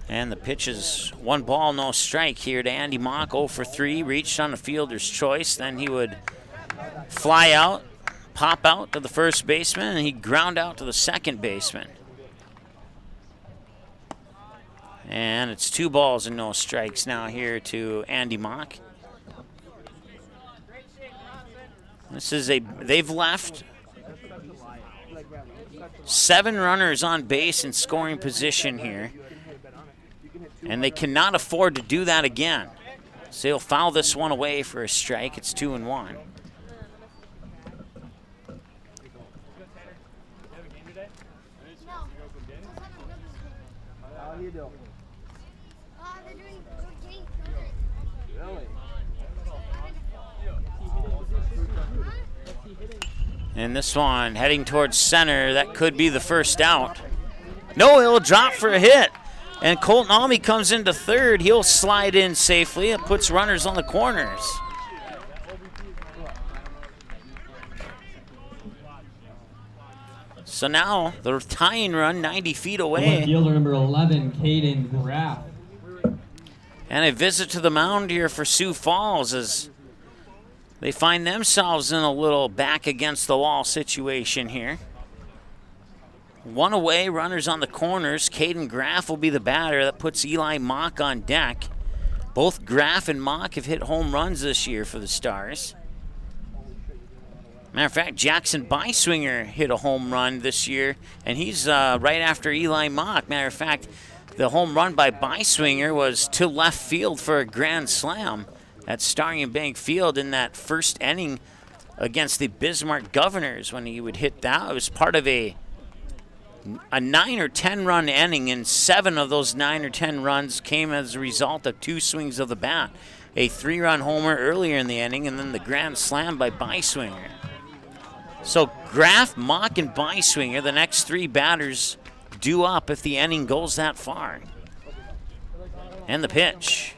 And the pitch is 1 ball, no strike here to Andy Mock. 0 for 3, reached on the fielder's choice. Then he would fly out, pop out to the first baseman, and he'd ground out to the second baseman. And it's 2 balls and no strikes now here to Andy Mock. They've left 7 runners on base in scoring position here, and they cannot afford to do that again. So he'll foul this one away for a strike. It's 2-1. And this one heading towards center. That could be the first out. No, he'll drop for a hit. And Colton Almy comes into third. He'll slide in safely. It puts runners on the corners. So now the tying run 90 feet away. Fielder number 11, Caden Graff. And a visit to the mound here for Sioux Falls as they find themselves in a little back against the wall situation here. One away, runners on the corners. Caden Graff will be the batter. That puts Eli Mock on deck. Both Graff and Mock have hit home runs this year for the Stars. Matter of fact, Jackson Beiswinger hit a home run this year, and he's right after Eli Mock. Matter of fact, the home run by Beiswinger was to left field for a grand slam at Starling Bank Field in that first inning against the Bismarck Governors when he would hit that. It was part of a 9 or 10 run inning, and 7 of those 9 or 10 runs came as a result of 2 swings of the bat. A 3-run homer earlier in the inning, and then the grand slam by Beiswinger. So Graff, Mock, and Beiswinger, the next 3 batters due up if the inning goes that far. And the pitch.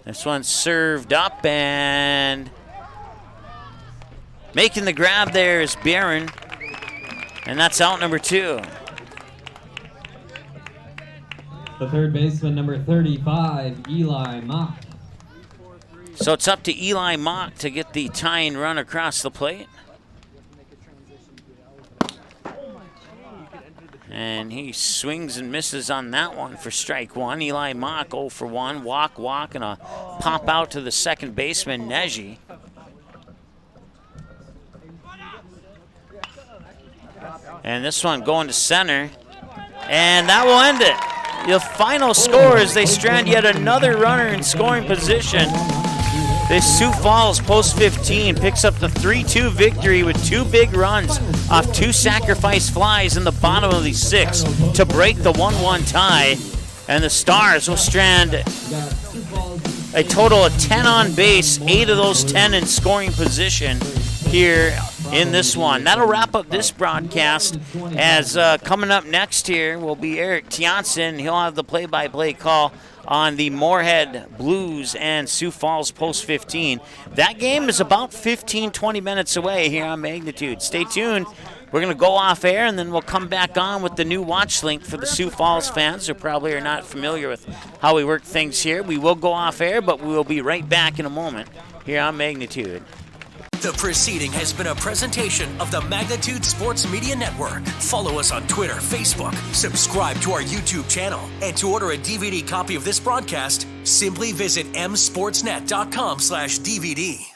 This one's served up, and making the grab there is Barron, and that's out number 2. The third baseman, number 35, Eli Mock. So it's up to Eli Mock to get the tying run across the plate. And he swings and misses on that one for strike 1. Eli Mock 0 for 1. Walk, and a pop out to the second baseman, Neji. And this one going to center. And that will end it. The final score is they strand yet another runner in scoring position. This Sioux Falls post 15 picks up the 3-2 victory with 2 big runs off 2 sacrifice flies in the bottom of the 6th to break the 1-1 tie. And the Stars will strand a total of 10 on base, 8 of those 10 in scoring position here in this one. That'll wrap up this broadcast, as coming up next here will be Eric Tiansen. He'll have the play-by-play call on the Moorhead Blues and Sioux Falls Post 15. That game is about 15-20 minutes away here on Magnitude. Stay tuned. We're going to go off air, and then we'll come back on with the new watch link for the Sioux Falls fans who probably are not familiar with how we work things here. We will go off air, but we will be right back in a moment here on Magnitude. The proceeding has been a presentation of the Magnitude Sports Media Network. Follow us on Twitter, Facebook, subscribe to our YouTube channel, and to order a DVD copy of this broadcast, simply visit msportsnet.com/DVD.